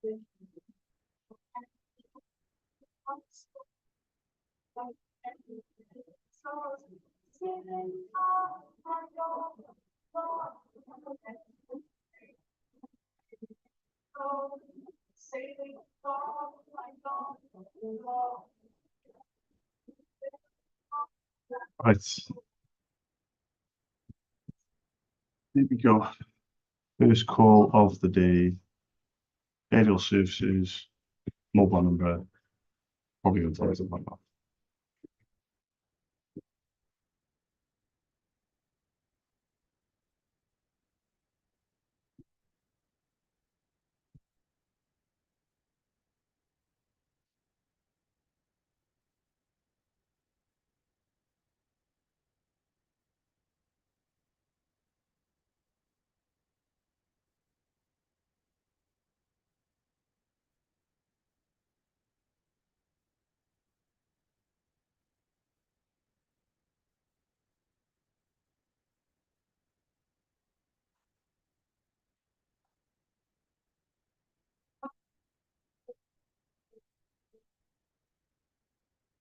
Right, here we go. First call of the day, aerial services, mobile number, probably going to tell us about that.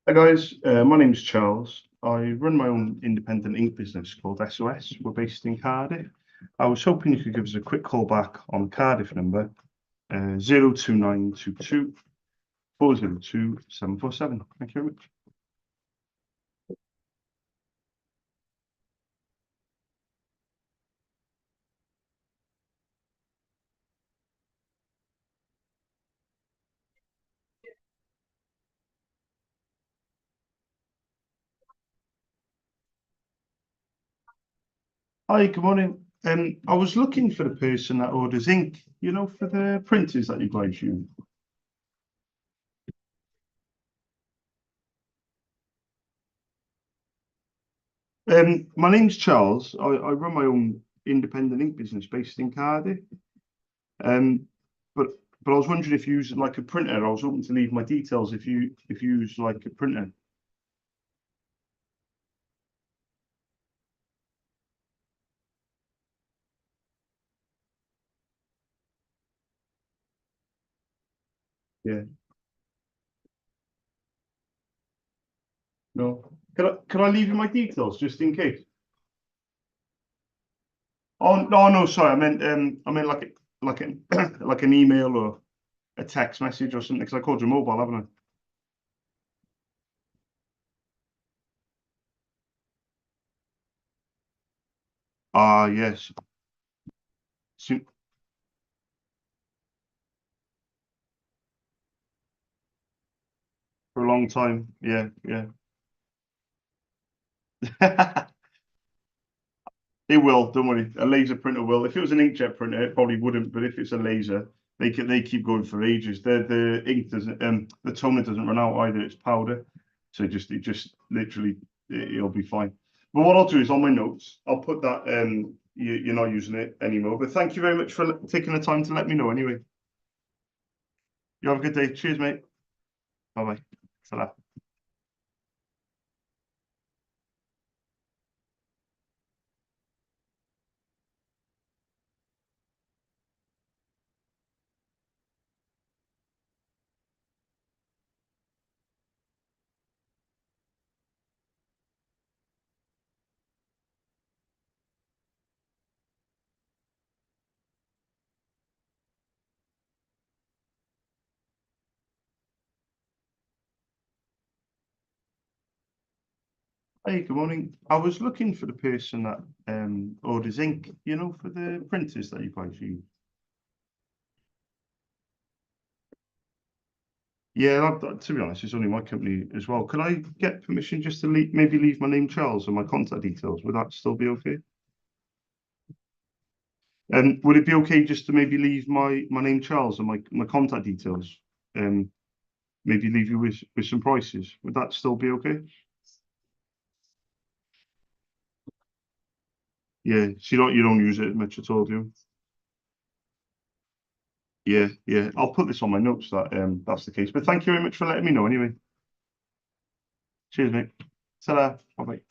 Hi guys, my name's Charles. I run my own independent ink business called SOS. We're based in Cardiff. I was hoping you could give us a quick call back on the Cardiff number, 02922 402 747. Thank you very much. Hi, good morning. I was looking for the person that orders ink, for the printers that you guys use. My name's Charles. I run my own independent ink business based in Cardiff. Um, but but I was wondering if you use like a printer. I was hoping to leave my details if you use like a printer. Yeah. No. Can I leave you my details just in case? Oh no, no, sorry. I meant like an like an email or a text message or something because I called you mobile, haven't I? Ah, yes. So, for a long time. Yeah, yeah. It will, don't worry. A laser printer will. If it was an inkjet printer, it probably wouldn't. But if it's a laser, they keep going for ages. The ink doesn't the toner doesn't run out either. It's powder, so it just literally it'll be fine. But what I'll do is on my notes, I'll put that you're not using it anymore. But thank you very much for taking the time to let me know. Anyway, you have a good day. Cheers, mate. Bye bye. Salam. Hey, good morning. I was looking for the person that orders ink, for the printers that you guys use. Yeah, to be honest, it's only my company as well. Could I get permission just to maybe leave my name Charles and my contact details? Would that still be okay? And would it be okay just to maybe leave my name Charles and my contact details? Um, maybe leave you with some prices. Would that still be okay? Yeah, so you don't use it much at all, do you? Yeah, yeah. I'll put this on my notes that that's the case. But thank you very much for letting me know anyway. Cheers, mate. Ta-ra. Bye-bye.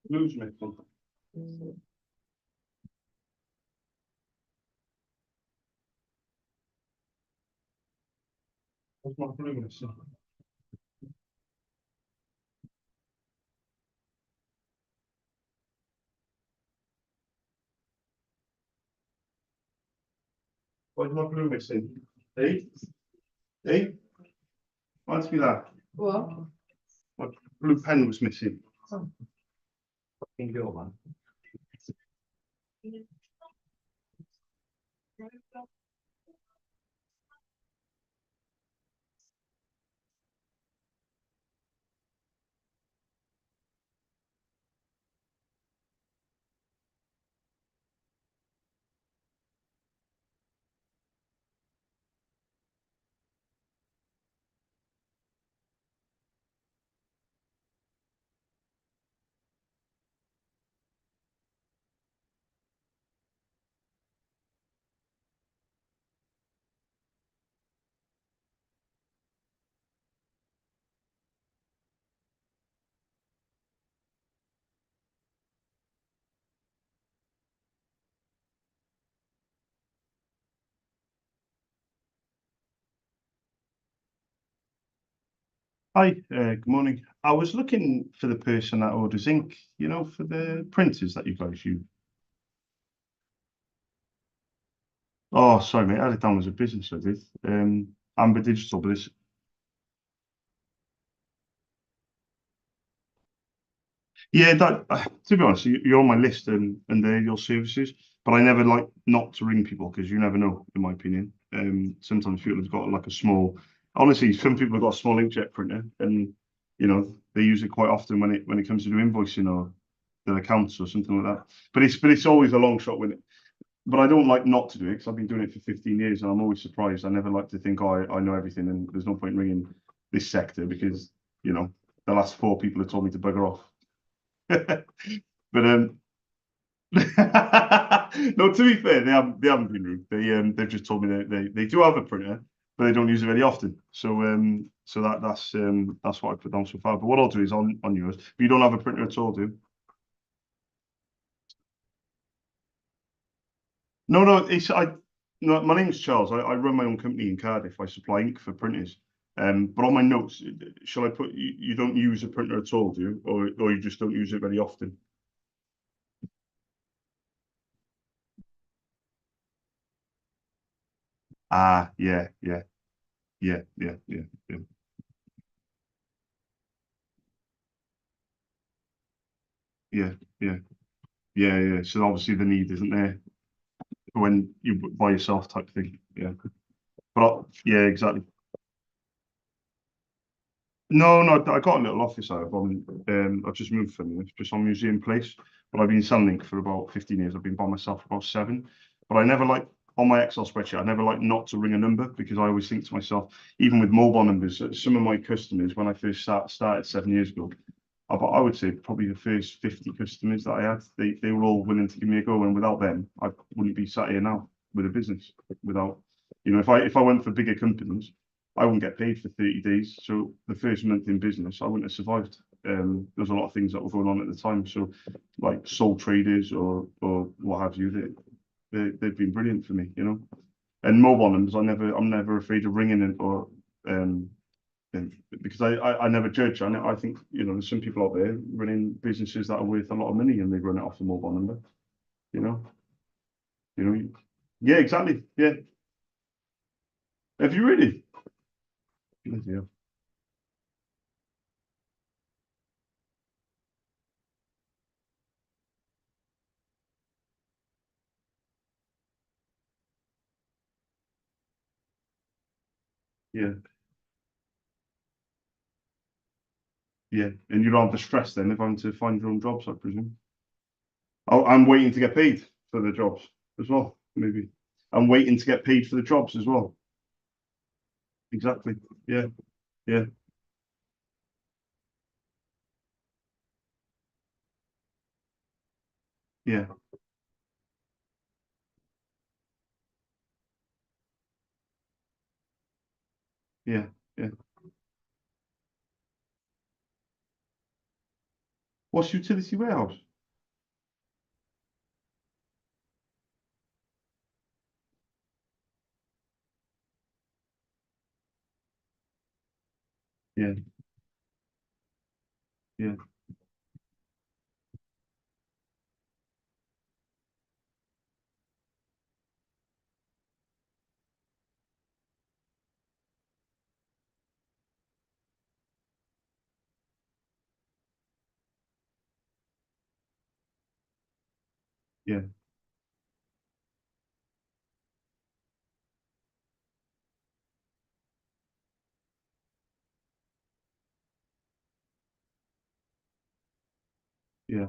Blues missing. What's my blue missing? What's my blue missing? Eh? Eh? Answer me that. What? My blue pen was missing. Oh. Fucking girl, man. Hi, good morning. I was looking for the person that orders ink, for the printers that you guys use. Oh, sorry, mate. I had it down as a business, I did. Amber Digital, but it's yeah. That to be honest, you're on my list and they're your services, but I never like not to ring people because you never know, in my opinion. Sometimes people have got like a small. Honestly, some people have got a small inkjet printer, and they use it quite often when it comes to do invoicing or their accounts or something like that. But it's always a long shot when it. But I don't like not to do it because I've been doing it for 15 years and I'm always surprised. I never like to think, oh, I know everything and there's no point ringing this sector because, the last four people have told me to bugger off. But no, to be fair, they haven't been rude. They've just told me they do have a printer, but they don't use it very often. So that's what I put down so far. But what I'll do is on yours. But you don't have a printer at all, do you? No, no, it's I. No, my name's Charles. I run my own company in Cardiff. I supply ink for printers. But on my notes, shall I put you don't use a printer at all, do you? Or you just don't use it very often? Ah, yeah, yeah, yeah, yeah, yeah, yeah, yeah, yeah, yeah, yeah. So obviously the need isn't there when you by yourself type thing. Yeah, but yeah, exactly. No, no, I got a little office out of I've just moved from it, just on Museum Place, but I've been selling for about 15 years. I've been by myself for about seven, but I never like on my Excel spreadsheet, I never like not to ring a number because I always think to myself, even with mobile numbers, some of my customers, when I first started 7 years ago, I would say probably the first 50 customers that I had, they were all willing to give me a go. And without them, I wouldn't be sat here now with a business. Without, if I went for bigger companies, I wouldn't get paid for 30 days. So the first month in business, I wouldn't have survived. There's a lot of things that were going on at the time. So like sole traders or what have you, they've been brilliant for me. And mobile numbers, I'm never afraid of ringing it or um because I never judge. I think there's some people out there running businesses that are worth a lot of money and they run it off the mobile number. You know, you know. Yeah, exactly. Yeah. Have you really? Yeah, yeah, yeah. And you don't have the stress then of having to find your own jobs, I presume. Oh, I'm waiting to get paid for the jobs as well. Maybe I'm waiting to get paid for the jobs as well. Exactly. Yeah, yeah, yeah, yeah, yeah, What's utility warehouse? Yeah, yeah, yeah, yeah,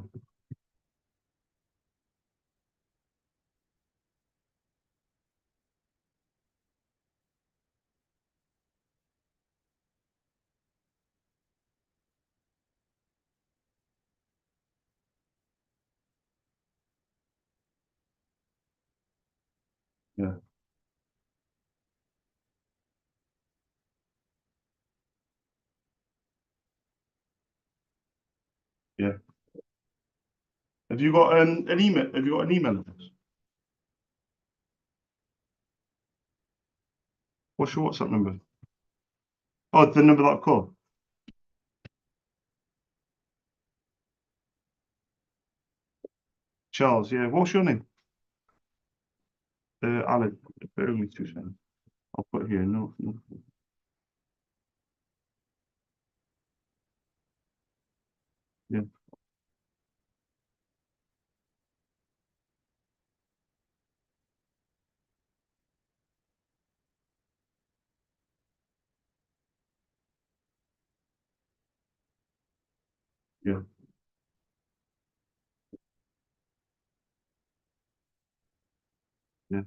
yeah, yeah. Have you got an email? Have you got an email address? What's your WhatsApp number? Oh, the number that I've called. Charles, yeah. What's your name? Alan. Bear with me 2 seconds. I'll put it here. No, no. Yeah, yeah, yeah,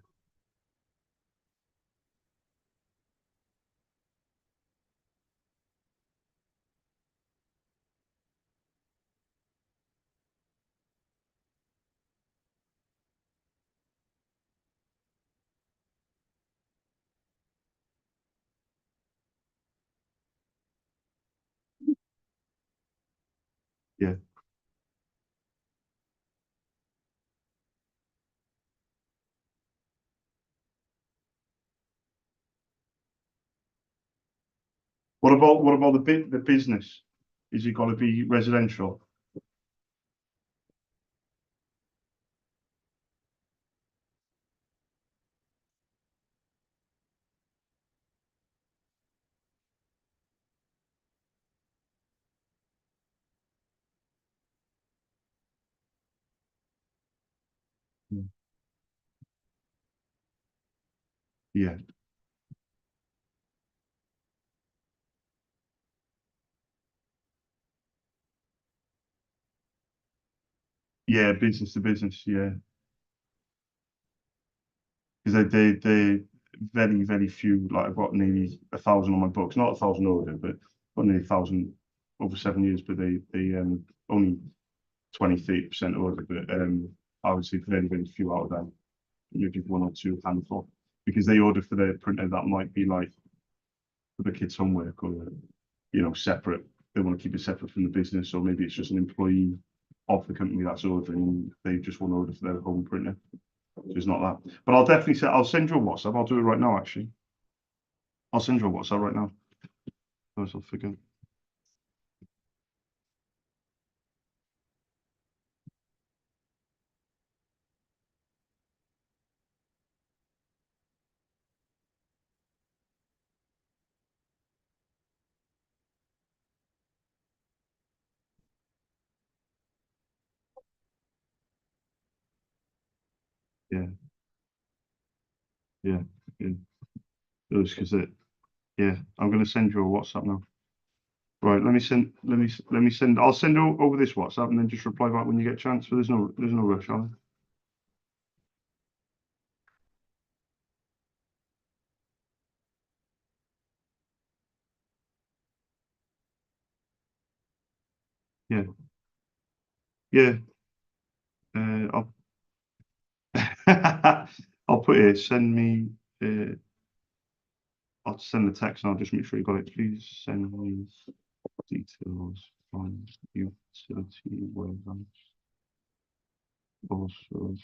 yeah. What about the business? Is it got to be residential? Mm. Yeah, yeah, business to business. Yeah, because they very few. Like I've got nearly 1,000 on my books, not 1,000 over, but got nearly 1,000 over 7 years. But they only 20-30% order. But I would say very few out of them, maybe one or two handful, because they order for their printer that might be like for the kids' homework or separate. They want to keep it separate from the business, or maybe it's just an employee of the company that's ordering. They just want to order for their home printer. So it's not that. But I'll definitely say I'll send you a WhatsApp. I'll do it right now. Actually, I'll send you a WhatsApp right now. Otherwise I'll forget. Yeah, yeah, yeah. Just because it. Yeah, I'm going to send you a WhatsApp now. Right, let me send. I'll send over this WhatsApp and then just reply back when you get a chance. But there's no rush on it. Yeah, yeah. I'll put it. Send me. I'll send the text and I'll just make sure you got it. Please send me details on utility warehouse. Also,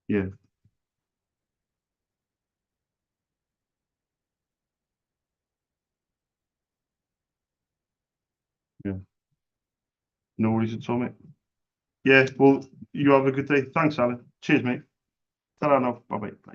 yeah, yeah. No worries at all, mate. Yeah, well, you have a good day. Thanks, Alan. Cheers, mate. Ta-ra now. Bye-bye. Bye.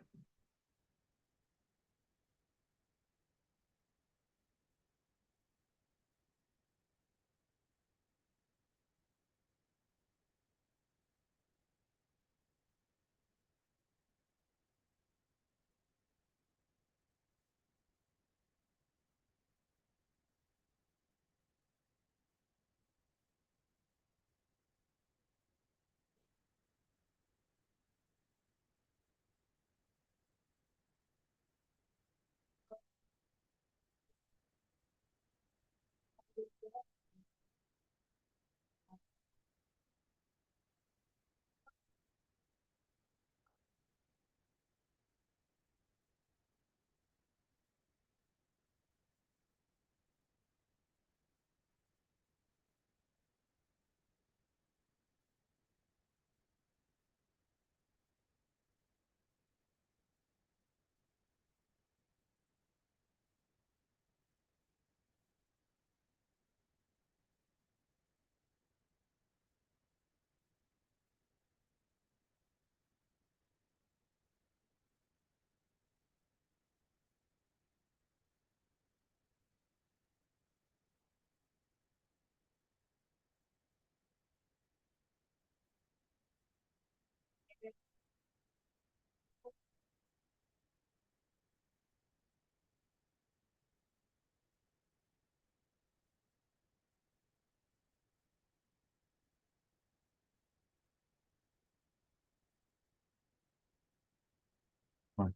Right.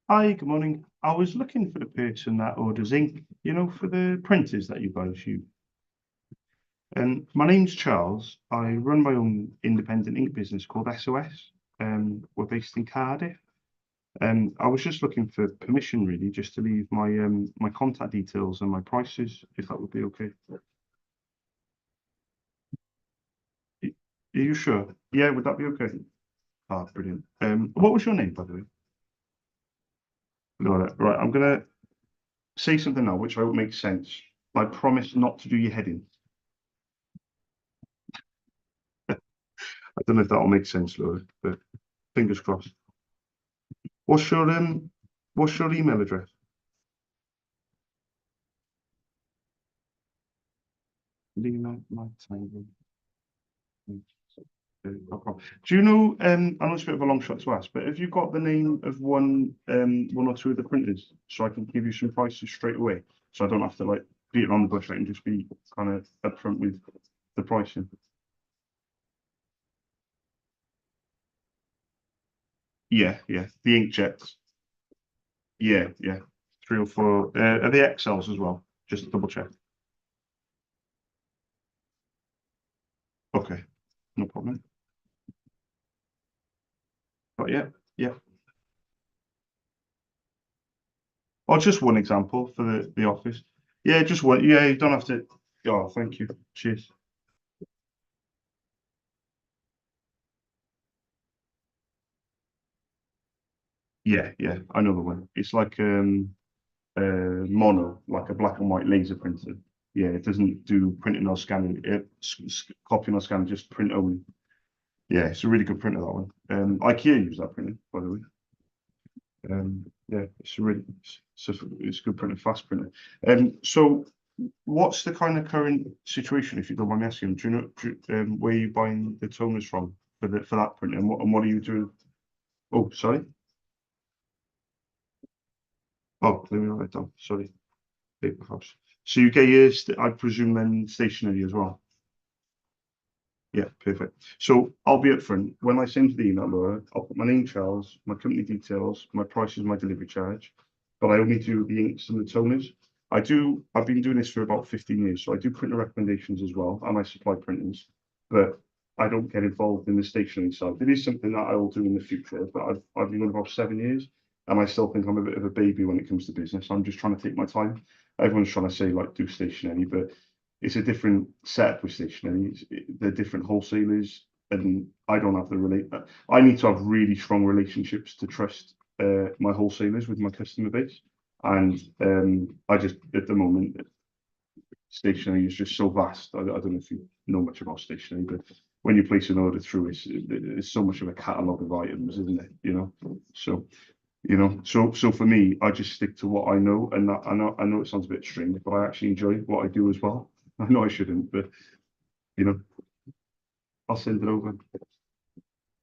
Hi, good morning. I was looking for the person that orders ink, for the printers that you guys use. And my name's Charles. I run my own independent ink business called SOS. We're based in Cardiff. I was just looking for permission really, just to leave my contact details and my prices, if that would be okay. Are you sure? Yeah, would that be okay? Ah, brilliant. What was your name, by the way? Got it. Right, I'm gonna say something now, which I hope makes sense. I promise not to do your head in. I don't know if that'll make sense, Laura, but fingers crossed. What's your um, what's your email address? Lena, my tango. No problem. Do you know, I know it's a bit of a long shot to ask, but have you got the name of one or two of the printers so I can give you some prices straight away? So I don't have to like beat it on the bush. I can just be kind of upfront with the pricing. Yeah, yeah. The inkjets. Yeah, yeah. 304. Are they XLs as well? Just to double check. Okay, no problem. But yeah, yeah. Or just one example for the office. Yeah, just one. Yeah, you don't have to. Oh, thank you. Cheers. Yeah, yeah. I know the one. It's like mono, like a black and white laser printer. Yeah, it doesn't do printing or scanning. Copying or scanning, just print only. Yeah, it's a really good printer, that one. IKEA use that printer, by the way. Yeah, it's a really it's a good printer, fast printer. So what's the kind of current situation, if you don't mind me asking? Do you know where you buying the toners from for that printer, and what are you doing? Oh, sorry. Oh, let me write that down. Sorry, paper house. So you get yours, I presume, then stationary as well. Yeah, perfect. So I'll be upfront. When I send you the email, Laura, I'll put my name, Charles, my company details, my price is my delivery charge, but I only do the inks and the toners. I've been doing this for about 15 years, so I do printer recommendations as well, and I supply printers, but I don't get involved in the stationery side. It is something that I will do in the future, but I've been doing about 7 years, and I still think I'm a bit of a baby when it comes to business. I'm just trying to take my time. Everyone's trying to say like do stationery, but it's a different setup with stationery. They're different wholesalers, and I don't have the relate. I need to have really strong relationships to trust my wholesalers with my customer base. And I just at the moment stationery is just so vast. I don't know if you know much about stationery, but when you place an order through, it's so much of a catalogue of items, isn't it? So so for me, I just stick to what I know, and that I know it sounds a bit strange, but I actually enjoy what I do as well. I know I shouldn't, but you know, I'll send it over.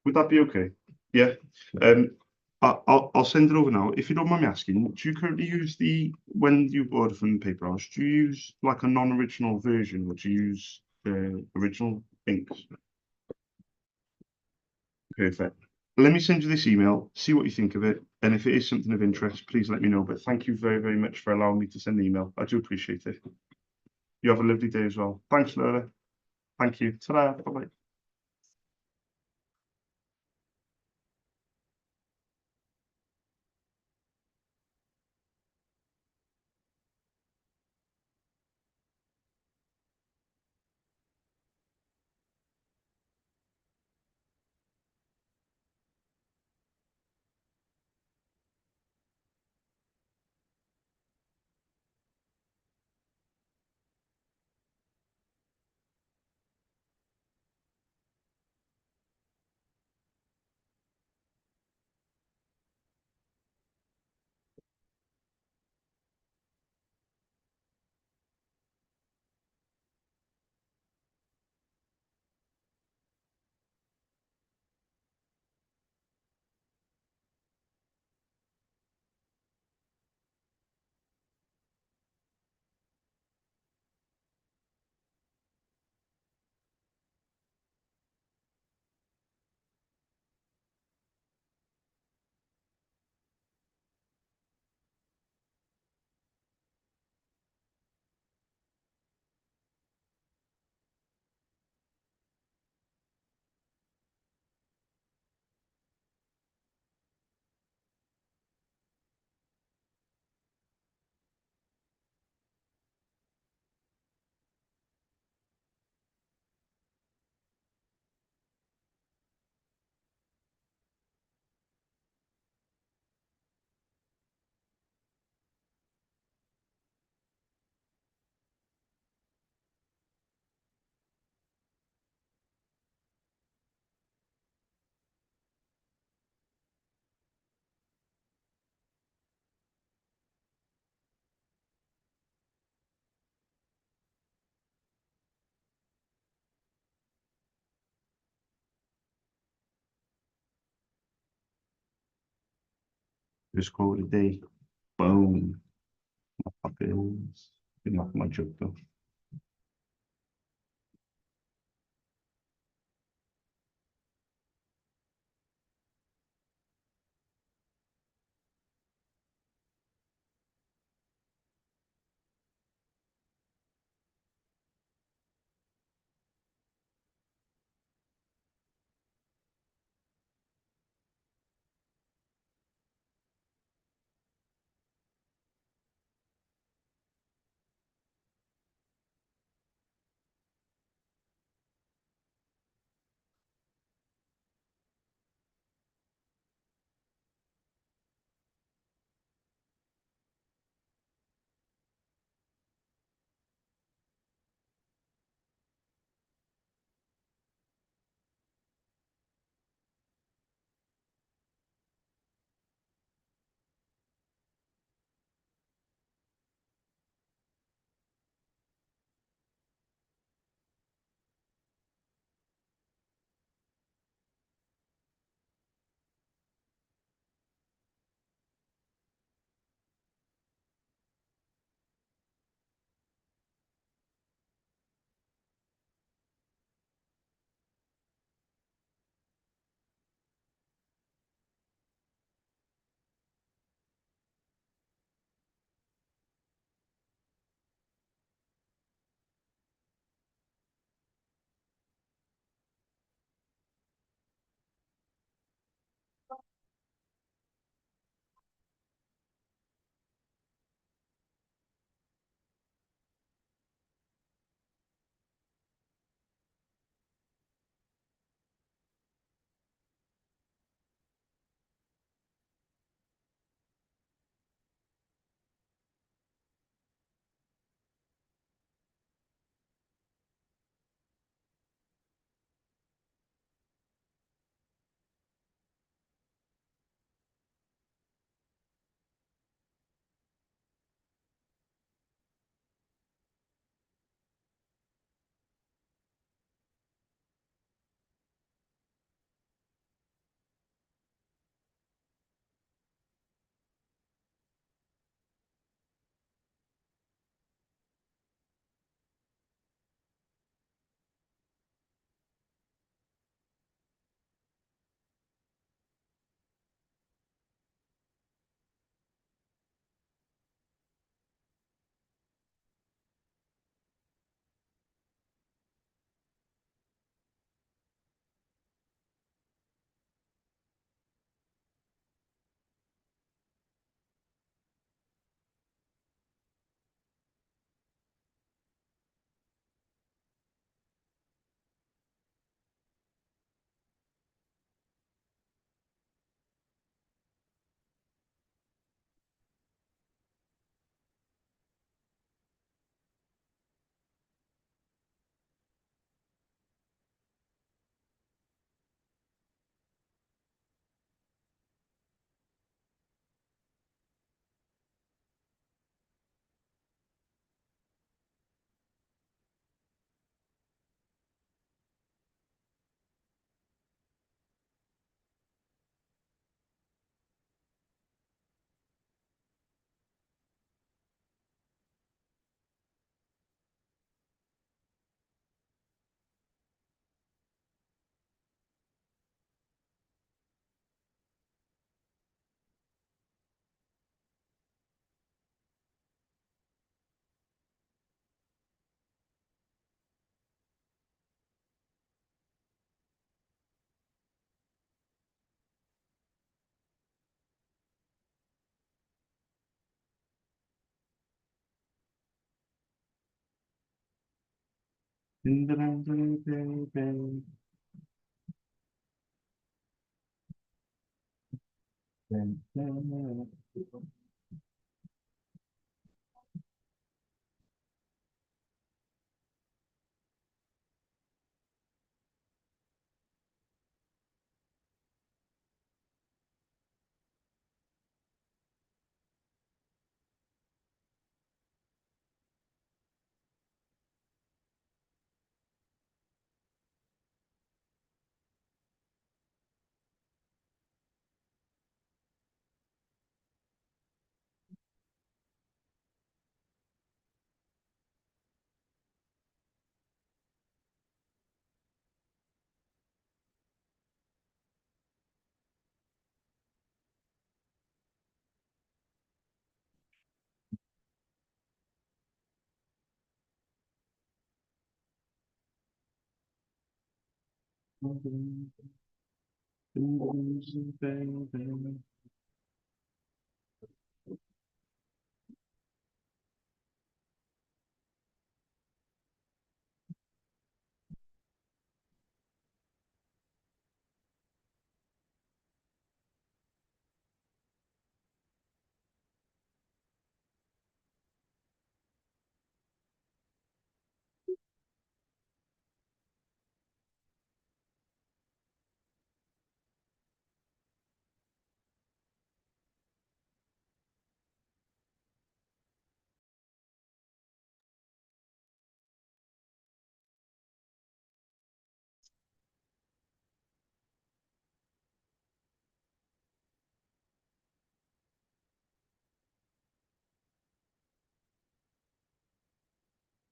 Would that be okay? Yeah. Um, I'll send it over now. If you don't mind me asking, do you currently use when you order from the paper house, do you use like a non-original version, or do you use original inks? Perfect. Let me send you this email, see what you think of it, and if it is something of interest, please let me know. But thank you very, very much for allowing me to send the email. I do appreciate it. You have a lovely day as well. Thanks, Laura. Thank you. Ta-ra. Bye-bye. Just call it a day. Boom. My pockets. Been off my jug though.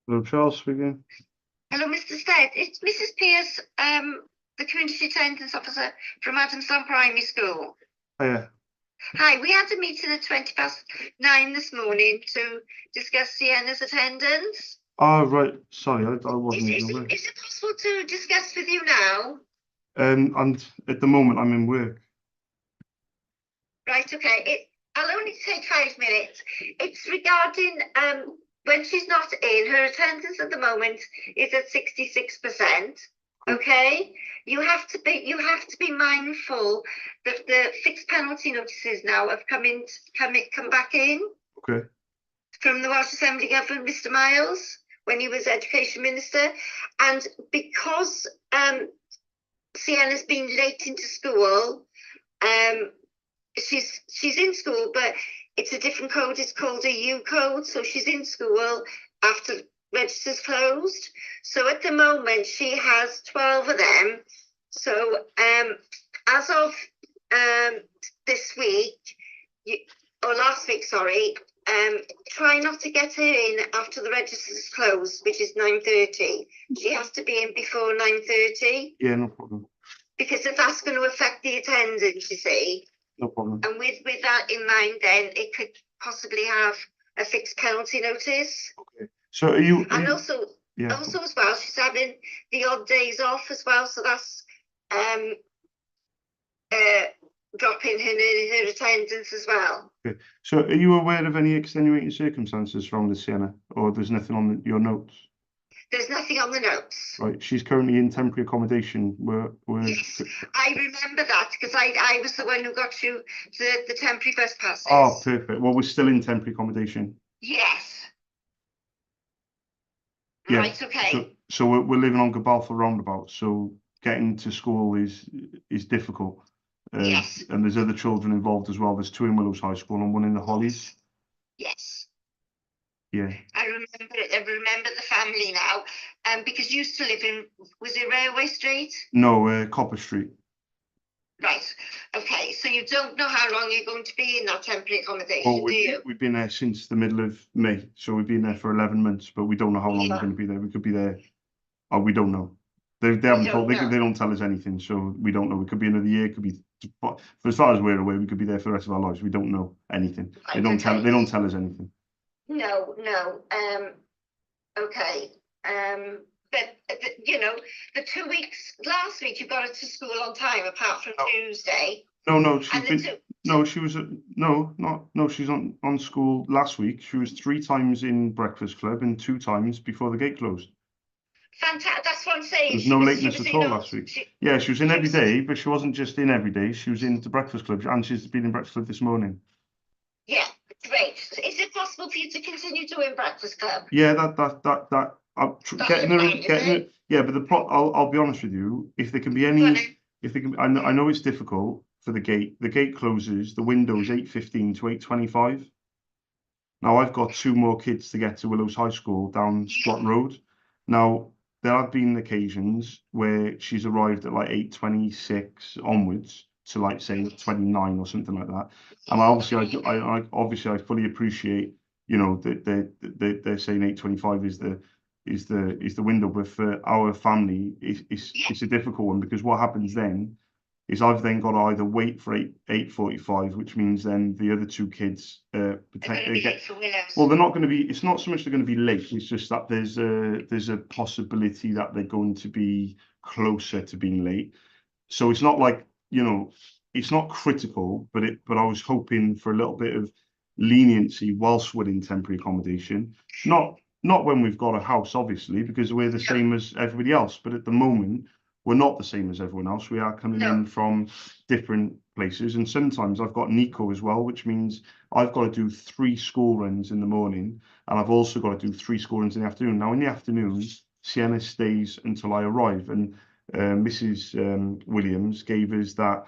Hello, Charles speaking. Hello, Mr. Stead. It's Mrs. Pierce, the community attendance officer from Adamstown Primary School. Hiya. Hi, we had a meeting at 9:20 this morning to discuss Sienna's attendance. Oh, right. Sorry, I wasn't Is even aware. it possible to discuss with you now? And at the moment, I'm in work. Right, okay. I'll only take 5 minutes. It's regarding when she's not in, her attendance at the moment is at 66%. Okay, you have to be mindful that the fixed penalty notices now have come back in. Okay. From the Welsh Assembly Government, Mr. Miles, when he was Education Minister, and because Sienna's been late into school, she's in school, but it's a different code. It's called a U code, so she's in school after registers closed. So at the moment, she has 12 of them. So as of this week, or last week, sorry, try not to get her in after the registers closed, which is 9:30. She has to be in before 9:30. Yeah, no problem. Because if that's going to affect the attendance, you see. No problem. And with that in mind, then it could possibly have a fixed penalty notice. Okay. So are you? Also as well, she's having the odd days off as well, so that's dropping her attendance as well. Okay. So are you aware of any extenuating circumstances from the Sienna, or there's nothing on your notes? There's nothing on the notes. Right. She's currently in temporary accommodation. Yes, I remember that because I was the one who got you the temporary bus passes. Oh, perfect. Well, we're still in temporary accommodation. Yes. Yeah. Right. Okay. So we're living on Gabalfa roundabout. So getting to school is difficult. Yes. And there's other children involved as well. There's 2 in Willows High School and 1 in the Hollies. Yes. Yeah. I remember it. I remember the family now. Because you used to live in, was it Railway Street? No, Copper Street. Right. Okay. So you don't know how long you're going to be in that temporary accommodation, do you? We've been there since the middle of May. So we've been there for 11 months, but we don't know how long we're going to be there. We could be there. Oh, we don't know. They haven't told. They don't tell us anything, so we don't know. It could be another year. It could be. For as far as we're aware, we could be there for the rest of our lives. We don't know anything. They don't tell. They don't tell us anything. No. Okay. But you know, the 2 weeks last week you got her to school on time, apart from Tuesday. No. She's been. No, she was. No. She's on school last week. She was 3 times in Breakfast Club and 2 times before the gate closed. Fantastic. That's what I'm saying. There's no lateness at all last week. Yeah, she was in every day, but she wasn't just in every day. She was in the Breakfast Club, and she's been in Breakfast Club this morning. Yeah, great. Is it possible for you to continue doing Breakfast Club? Yeah, that. Getting her. Yeah, but I'll be honest with you. If there can be any, I know it's difficult for the gate. The gate closes. The window is 8:15 to 8:25. Now I've got 2 more kids to get to Willows High School down Scott Road. Now there have been occasions where she's arrived at like 8:26 onwards to like say 29 or something like that. And obviously I fully appreciate, you know, that they're saying 8:25 is the window, but for our family it's a difficult one, because what happens then is I've then got to either wait for 8:45, which means then the other 2 kids potentially well, they're not going to be. It's not so much they're going to be late. It's just that there's a possibility that they're going to be closer to being late. So it's not like, you know, it's not critical, but I was hoping for a little bit of leniency whilst we're in temporary accommodation. Not when we've got a house, obviously, because we're the same as everybody else. But at the moment, we're not the same as everyone else. We are coming in from different places. And sometimes I've got Nico as well, which means I've got to do 3 school runs in the morning. And I've also got to do 3 school runs in the afternoon. Now, in the afternoon, Sienna stays until I arrive. And Mrs. Williams gave us that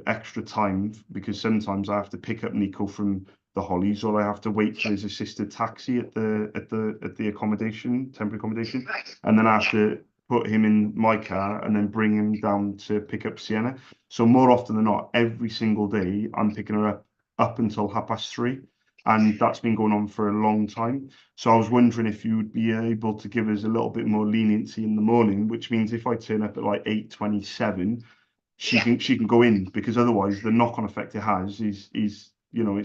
extra time because sometimes I have to pick up Nico from the Hollies, or I have to wait for his assisted taxi at the accommodation, temporary accommodation, and then I have to put him in my car and then bring him down to pick up Sienna. So more often than not, every single day I'm picking her up until 3:30. And that's been going on for a long time. So I was wondering if you would be able to give us a little bit more leniency in the morning, which means if I turn up at like 8:27, she can go in, because otherwise the knock-on effect it has is you know,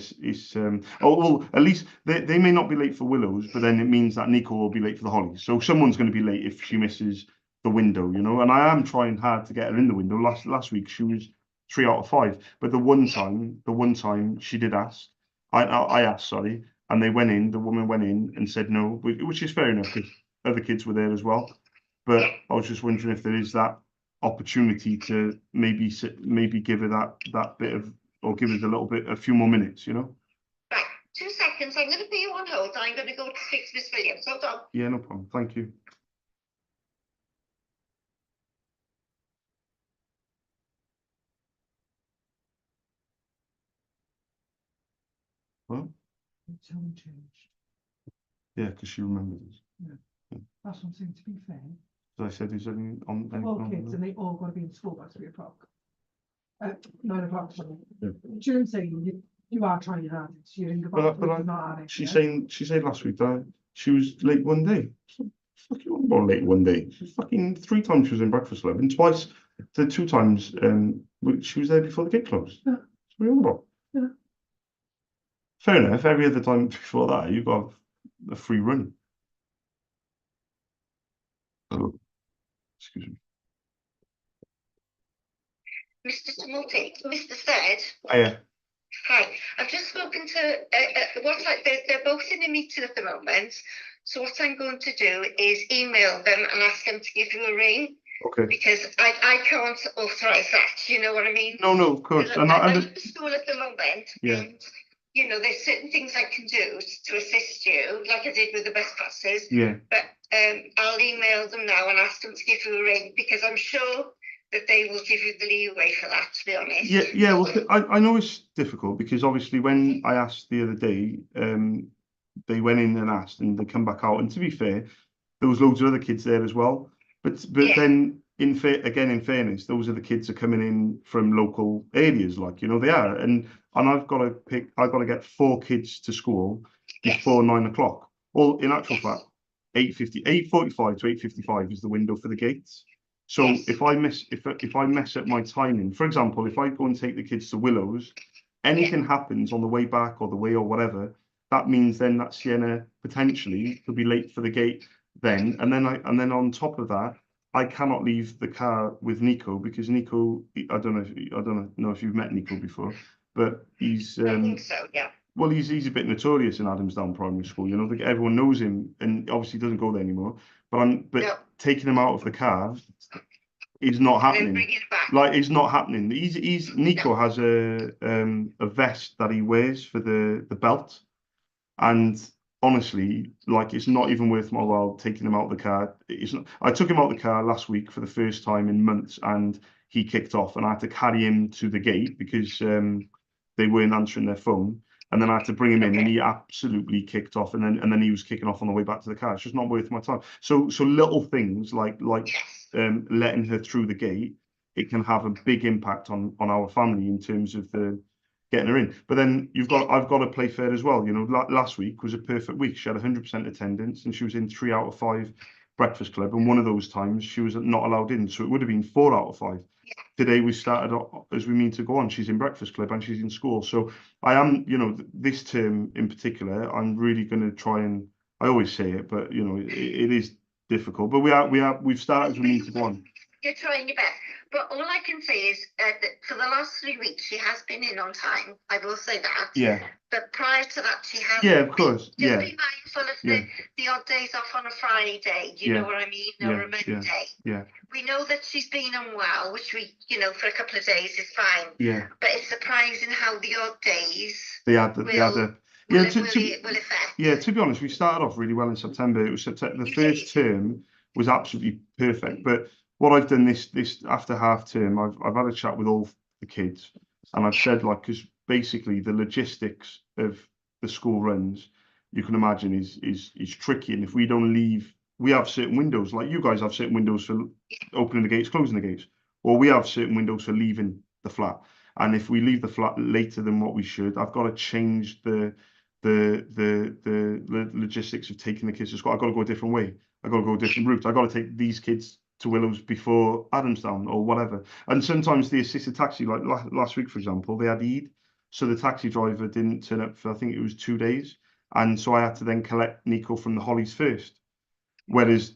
oh well, at least they may not be late for Willows, but then it means that Nico will be late for the Hollies. So someone's going to be late if she misses the window, you know. And I am trying hard to get her in the window. Last week she was 3 out of 5, but the one time she did ask, I asked, sorry, and they went in. The woman went in and said no, which is fair enough because other kids were there as well. But I was just wondering if there is that opportunity to maybe give her that bit of, or give us a few more minutes, you know. Right, 2 seconds. I'm going to put you on hold. I'm going to go to speak to Miss Williams. Hold on. Yeah, no problem. Thank you. Well, It's only changed. yeah, because she remembers us. That's what I'm saying, to be fair. As I said, is on 12 kids and they all got to be in school by 3 o'clock. 9 o'clock. Sorry. Yeah. During saying you are trying hard. So you're in good. She said last week that she was late one day. Fucking not late one day. She was fucking 3 times she was in Breakfast Club, and twice, the 2 times she was there before the gate closed. Yeah. That's what we're on about. Yeah. Fair enough. Every other time before that, you've got a free run. Oh, excuse me. Mr. Tumulty, Mr. Said. Yeah. Hi, I've just spoken to they're both in a meeting at the moment. So what I'm going to do is email them and ask them to give you a ring. Okay. Because I can't authorise that. You know what I mean? No, of course. I'm at the school at the moment. Yeah. And, you know, there's certain things I can do to assist you, like I did with the best classes. Yeah. But I'll email them now and ask them to give you a ring, because I'm sure that they will give you the leeway for that, to be honest. Yeah. Well, I know it's difficult because obviously when I asked the other day, they went in and asked, and they come back out. And to be fair, there was loads of other kids there as well. But then in fairness, those are the kids are coming in from local areas, like, you know, they are. And I've got to get 4 kids to school before 9 o'clock. Well, in actual fact, 8:45 to 8:55 is the window for the gates. So if I mess up my timing, for example, if I go and take the kids to Willows, anything happens on the way back or the way or whatever, that means then that Sienna potentially could be late for the gate then. And then on top of that, I cannot leave the car with Nico, because Nico, I don't know if you've met Nico before, but he's I think so, yeah. well, he's a bit notorious in Adamsdown Primary School. You know, everyone knows him, and obviously doesn't go there anymore. But taking him out of the car is not happening. Like, it's not happening. Nico has a vest that he wears for the belt, and honestly, like, it's not even worth my while taking him out of the car. It's not. I took him out of the car last week for the first time in months, and he kicked off, and I had to carry him to the gate because they weren't answering their phone. And then I had to bring him in, and he absolutely kicked off. And then he was kicking off on the way back to the car. It's just not worth my time. So little things like letting her through the gate, it can have a big impact on our family in terms of getting her in. But then I've got to play fair as well. You know, last week was a perfect week. She had 100% attendance, and she was in 3 out of 5 Breakfast Club. And one of those times she was not allowed in, so it would have been 4 out of 5. Today we started as we mean to go on. She's in Breakfast Club and she's in school. So I am, you know, this term in particular, I'm really going to try and, I always say it, but, you know, it is difficult. But we've started from week one. You're trying your best. But all I can say is that for the last 3 weeks, she has been in on time. I will say that. Yeah. But prior to that, she has. Yeah, of course. Just Yeah. be mindful of the odd days off on a Friday. Do you know what I mean? Or a Monday. Yeah. We know that she's been unwell, which we, for a couple of days is fine. Yeah. But it's surprising how the odd days will affect. Yeah, to be honest, we started off really well in September. It was September. The first term was absolutely perfect. But what I've done this after half term, I've had a chat with all the kids, and I've said, like, because basically the logistics of the school runs, you can imagine, is tricky. And if we don't leave, we have certain windows, like you guys have certain windows for opening the gates, closing the gates, or we have certain windows for leaving the flat. And if we leave the flat later than what we should, I've got to change the logistics of taking the kids to school. I've got to go a different way. I've got to go a different route. I've got to take these kids to Willows before Adamstown or whatever. And sometimes the assisted taxi, like last week, for example, they had Eid. So the taxi driver didn't turn up for, I think it was 2 days. And so I had to then collect Nico from the Hollies first. Whereas,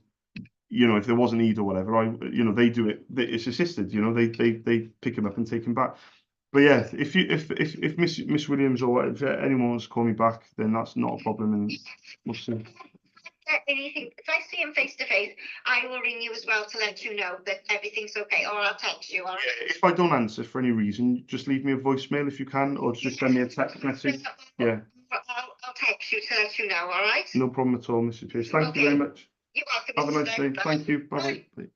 if there wasn't Eid or whatever, they do it. It's assisted. They pick him up and take him back. But yeah, if Miss Williams or if anyone wants to call me back, then that's not a problem, and we'll see. Anything, if I see him face to face, I will ring you as well to let you know that everything's okay, or I'll text you. All right? If I don't answer for any reason, just leave me a voicemail if you can, or just send me a text message. Yeah. I'll text you to let you know. All right? No problem at all, Mrs. Pierce. Thank you very much. You're welcome. Have a nice day. Thank you. Bye. Bye.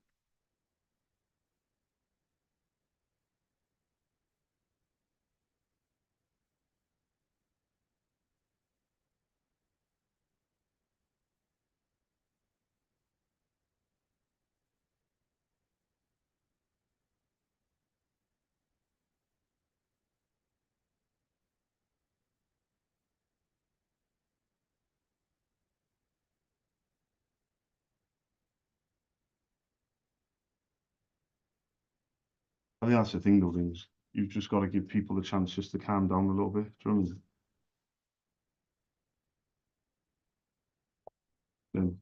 I think that's the thing, though, things. You've just got to give people the chance just to calm down a little bit. Do you know what I mean?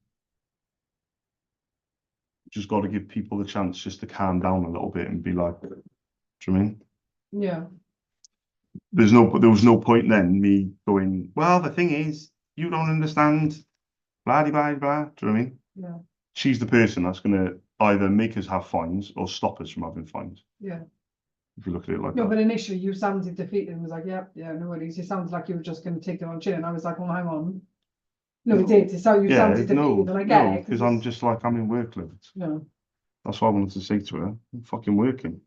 Just got to give people the chance just to calm down a little bit and be like, do you know what I mean? Yeah. There was no point then me going, well, the thing is, you don't understand, blah, blah, blah. Do you know what I mean? Yeah. She's the person that's going to either make us have fines or stop us from having fines. Yeah. If you look at it like No, that. but initially you sounded defeated and was like, yeah, no worries. You sounded like you were just going to take it on chin. And I was like, well, hang on. No, it did. It's how you sounded defeated, and I get it. Because I'm just like, I'm in work limits. No. That's what I wanted to say to her. I'm fucking working.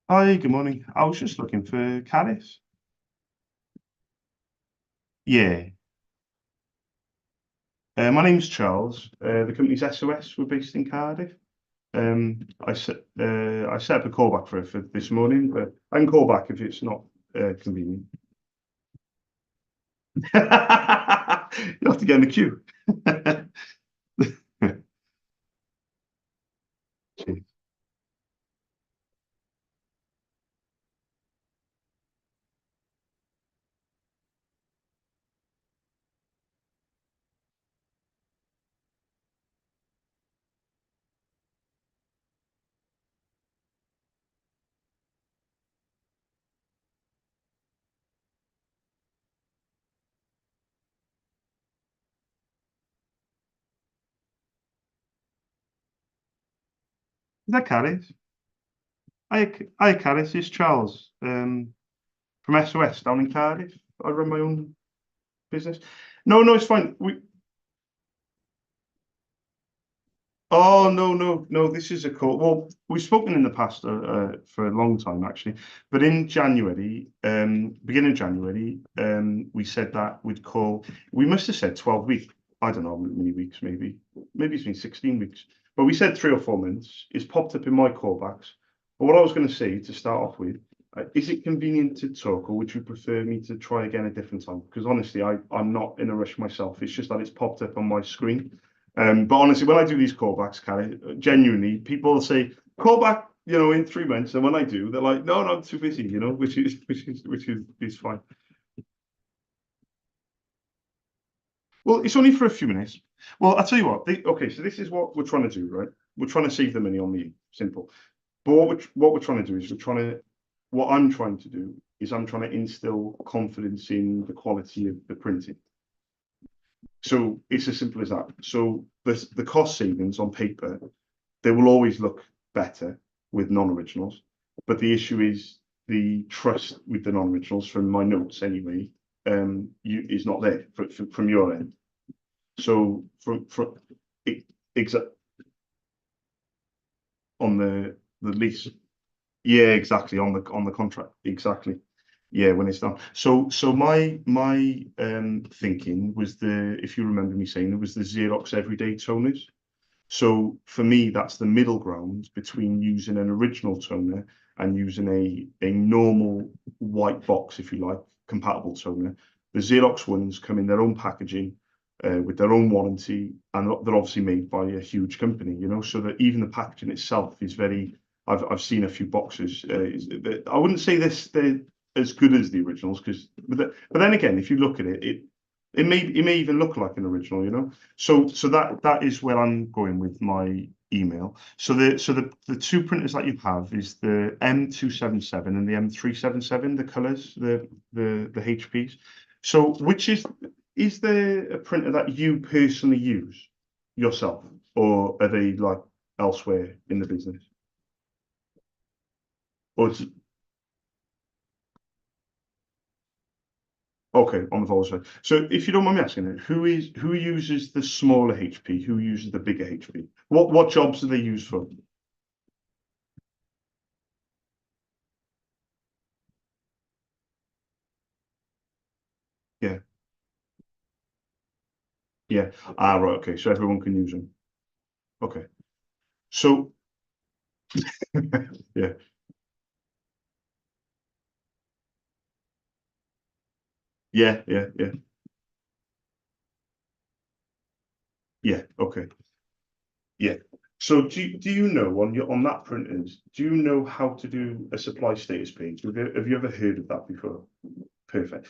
Hi, good morning. I was just looking for Caris. Yeah. My name's Charles. The company's SOS. We're based in Cardiff. I set up a callback for this morning, but I can call back if it's not convenient. You have to get in the queue. Cheers. Is that Caris? Hi, Caris. It's Charles from SOS down in Cardiff. I run my own business. No, it's fine. Oh, no. This is a call. Well, we've spoken in the past for a long time, actually. But in January, beginning of January, we said that we'd call. We must have said 12 weeks. I don't know how many weeks, maybe it's been 16 weeks. But we said 3 or 4 months. It's popped up in my callbacks. But what I was going to say to start off with, is it convenient to talk, or would you prefer me to try again a different time? Because honestly, I'm not in a rush myself. It's just that it's popped up on my screen. But honestly, when I do these callbacks, Carrie, genuinely, people say, call back, you know, in 3 months, and when I do, they're like, no, I'm too busy, you know, which is fine. Well, it's only for a few minutes. Well, I'll tell you what. Okay, so this is what we're trying to do, right? We're trying to save the money on the simple. But what we're trying to do is what I'm trying to do is I'm trying to instill confidence in the quality of the printing. So it's as simple as that. So the cost savings on paper, they will always look better with non-originals, but the issue is the trust with the non-originals, from my notes anyway, is not there from your end. So from exact on the lease, yeah, exactly, on the contract, exactly. Yeah, when it's done. So my thinking was, if you remember me saying, it was the Xerox everyday toners. So for me, that's the middle ground between using an original toner and using a normal white box, if you like, compatible toner. The Xerox ones come in their own packaging, with their own warranty, and they're obviously made by a huge company, you know, so that even the packaging itself is very. I've seen a few boxes. I wouldn't say they're as good as the originals, but then again, if you look at it, it may even look like an original, you know. So that is where I'm going with my email. So the two printers that you have is the M277 and the M377, the colors, the HPs. So which is there a printer that you personally use yourself, or are they like elsewhere in the business? Or okay, on the Volvo side. So if you don't mind me asking, who uses the smaller HP? Who uses the bigger HP? What jobs do they use for? Yeah, yeah. Ah, right. Okay, so everyone can use them. Okay. So yeah, yeah. Yeah. Okay. Yeah. So do you know on that printers, do you know how to do a supply status page? Have you ever heard of that before? Perfect.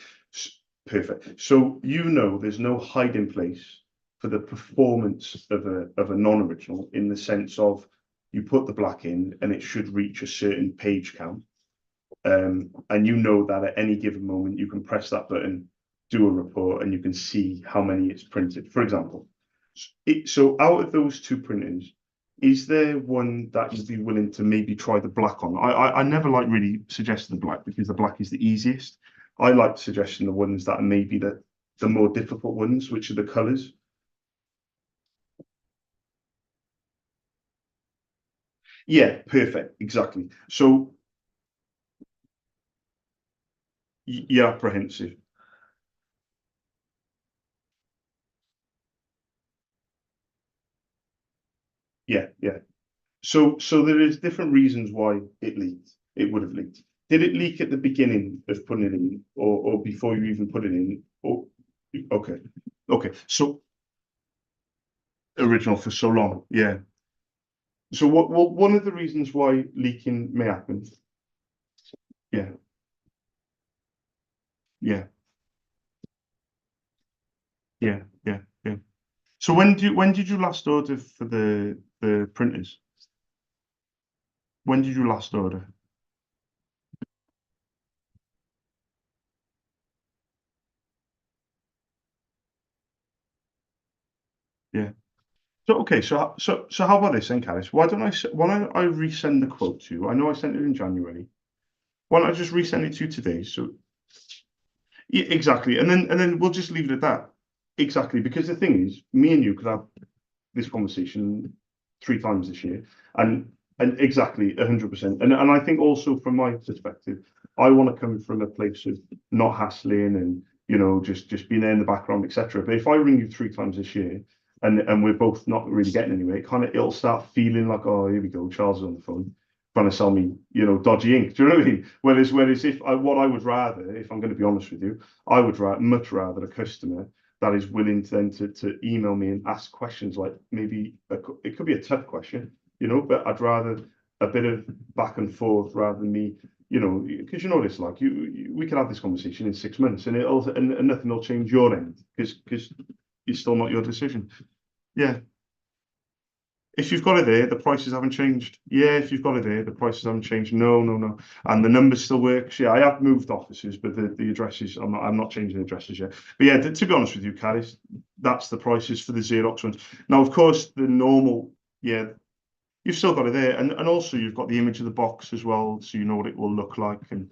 Perfect. So you know there's no hiding place for the performance of a non-original, in the sense of you put the black in and it should reach a certain page count. And you know that at any given moment you can press that button, do a report, and you can see how many it's printed, for example. So out of those two printers, is there one that you'd be willing to maybe try the black on? I never like really suggesting the black, because the black is the easiest. I like suggesting the ones that are maybe the more difficult ones, which are the colors. Yeah, perfect, exactly. So you're apprehensive. Yeah. So there is different reasons why it leaked. It would have leaked. Did it leak at the beginning of putting it in, or before you even put it in? Or okay, okay. So original for so long, yeah. So what one of the reasons why leaking may happen, yeah, yeah, yeah. So when did you last order for the printers? When did you last order? Yeah. So okay, so how about this then, Caris? Why don't I resend the quote to you? I know I sent it in January. Why don't I just resend it to you today? So yeah, exactly, and then we'll just leave it at that. Exactly, because the thing is, me and you could have this conversation 3 times this year, and exactly 100%. And I think also from my perspective, I want to come from a place of not hassling and, you know, just being there in the background, etc. But if I ring you 3 times this year, and we're both not really getting anywhere, it'll start feeling like, oh, here we go, Charles is on the phone trying to sell me, you know, dodgy ink. Do you know what I mean? Whereas if what I would rather, if I'm going to be honest with you, I would much rather a customer that is willing to then to email me and ask questions, like maybe it could be a tough question, you know, but I'd rather a bit of back and forth rather than me, you know, because you know this, like we can have this conversation in 6 months and and nothing will change your end because it's still not your decision. Yeah. If you've got it there, the prices haven't changed. Yeah, if you've got it there, the prices haven't changed. No, no, no. And the numbers still work. Yeah, I have moved offices, but the addresses, I'm not changing the addresses yet. But yeah, to be honest with you, Caris, that's the prices for the Xerox ones. Now, of course, the normal, yeah, you've still got it there. And also you've got the image of the box as well, so you know what it will look like. And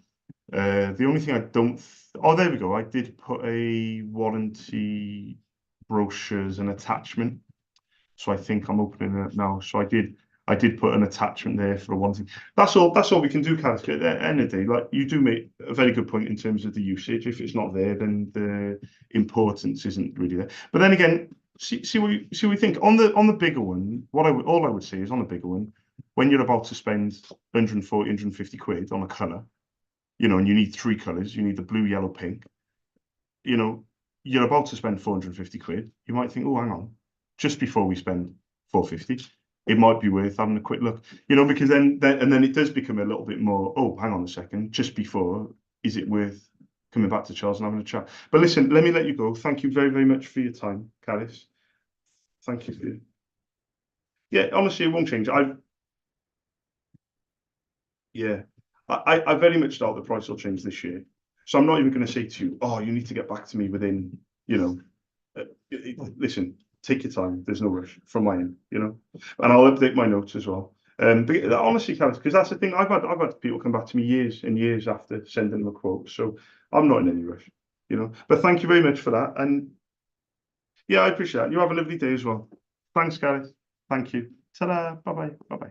the only thing I don't, oh, there we go. I did put a warranty brochure as an attachment. So I think I'm opening it now. So I did put an attachment there for one thing. That's all we can do, Kath. At the end of the day, like you do make a very good point in terms of the usage. If it's not there, then the importance isn't really there. But then again, see what you think on the bigger one. All I would say is on the bigger one, when you're about to spend 140, 150 quid on a colour, you know, and you need 3 colours, you need the blue, yellow, pink, you know, you're about to spend 450 quid. You might think, oh, hang on, just before we spend 450, it might be worth having a quick look, you know, because then it does become a little bit more, oh, hang on a second, just before, is it worth coming back to Charles and having a chat? But listen, let me let you go. Thank you very, very much for your time, Caris. Thank you for you. Yeah, honestly, it won't change. Yeah, I very much doubt the price will change this year. So I'm not even going to say to you, oh, you need to get back to me within, you know, listen, take your time. There's no rush from my end, you know, and I'll update my notes as well. But honestly, because that's the thing. I've had people come back to me years and years after sending them a quote. So I'm not in any rush, you know. But thank you very much for that. And yeah, I appreciate that. You have a lovely day as well. Thanks, Gareth. Thank you. Ta-da. Bye-bye. Bye-bye.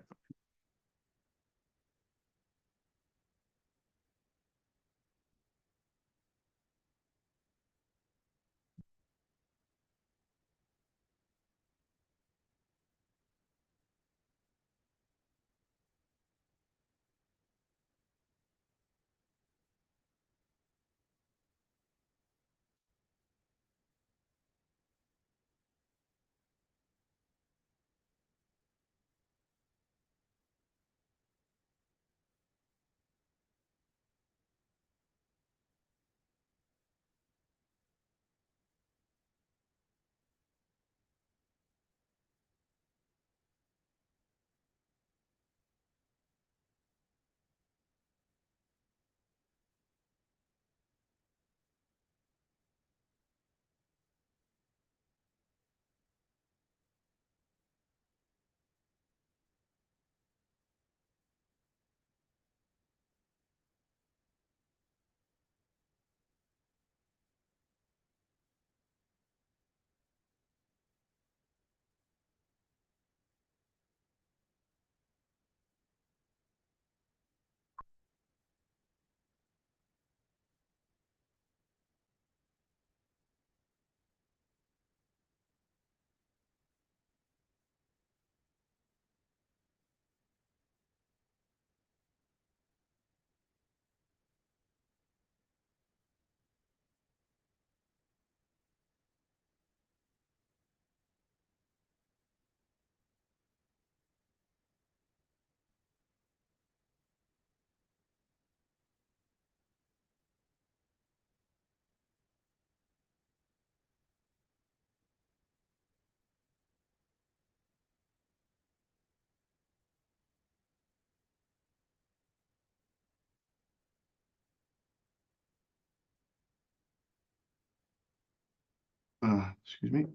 Excuse me.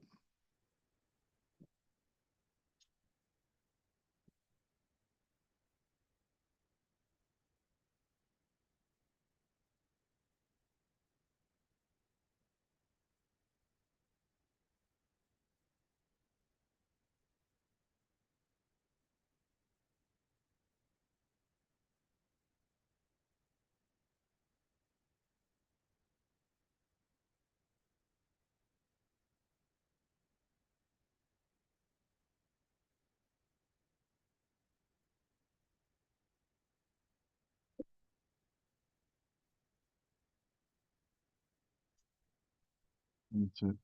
Into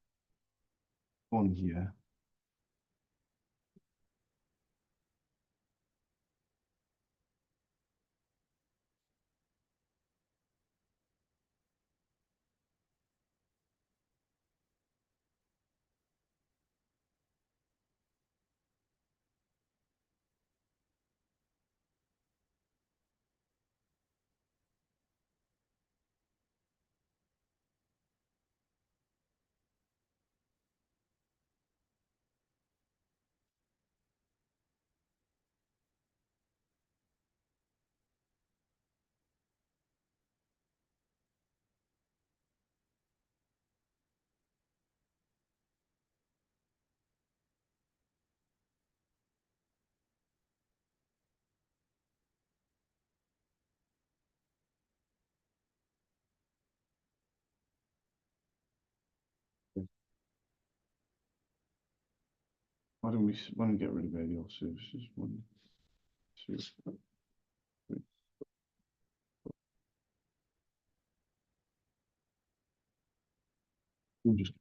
on here. Why don't we get rid of ADL services? 1, 2, 3. We'll just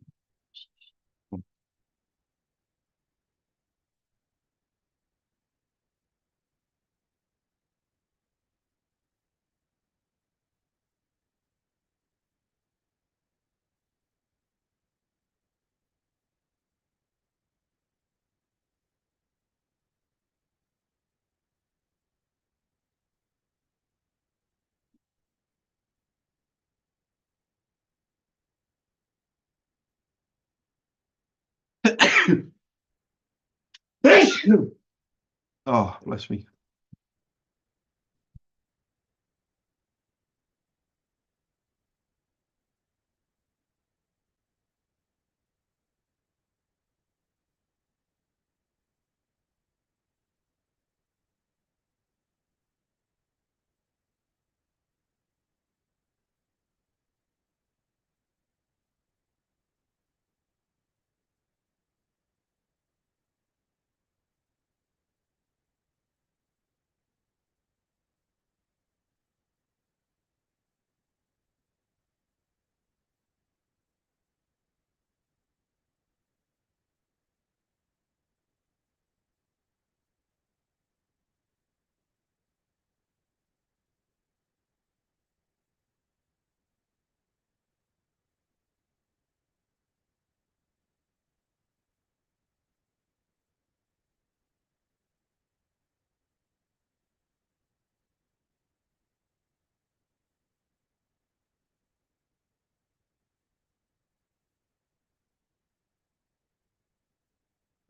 oh, bless me.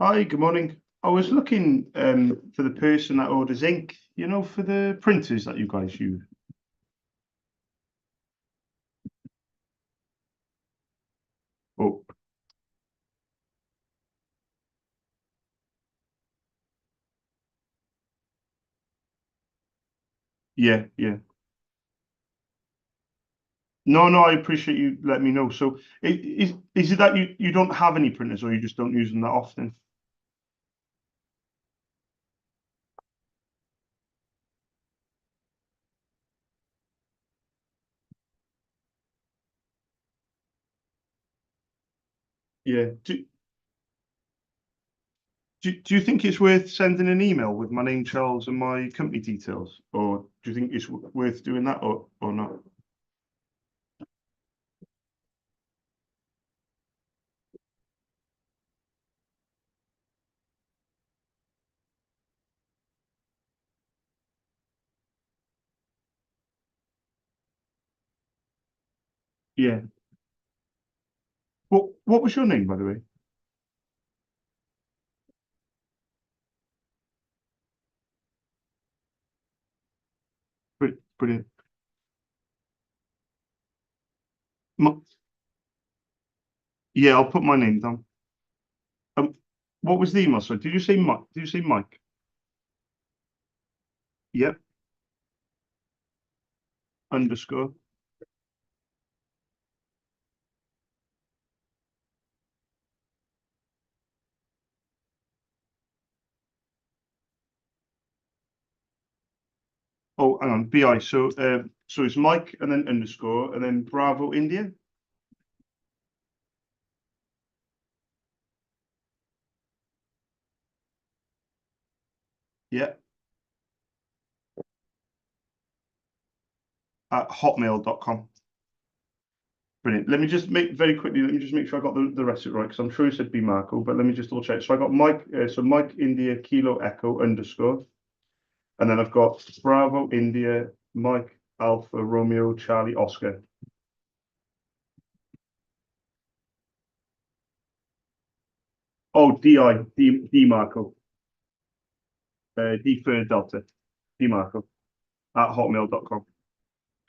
Hi, good morning. I was looking for the person that orders ink, you know, for the printers that you guys use. Oh, yeah, yeah. No, I appreciate you letting me know. So is it that you don't have any printers or you just don't use them that often? Yeah. Do you think it's worth sending an email with my name, Charles, and my company details? Or do you think it's worth doing that or not? Yeah. What was your name, by the way? Brilliant. M- Yeah, I'll put my name down. Um, what was the email? So did you say Mike? Did you say Mike? Yep. Underscore. Oh, hang on. BI. So it's Mike and then underscore and then Bravo India. Yeah. At hotmail.com. Brilliant. Let me just make very quickly. Let me just make sure I got the rest of it right because I'm sure you said B Marco, but let me just double check. So I got Mike. So Mike India Kilo Echo underscore, and then I've got Bravo India Mike Alpha Romeo Charlie Oscar. Oh, D Marco. D for Delta. D Marco at hotmail.com.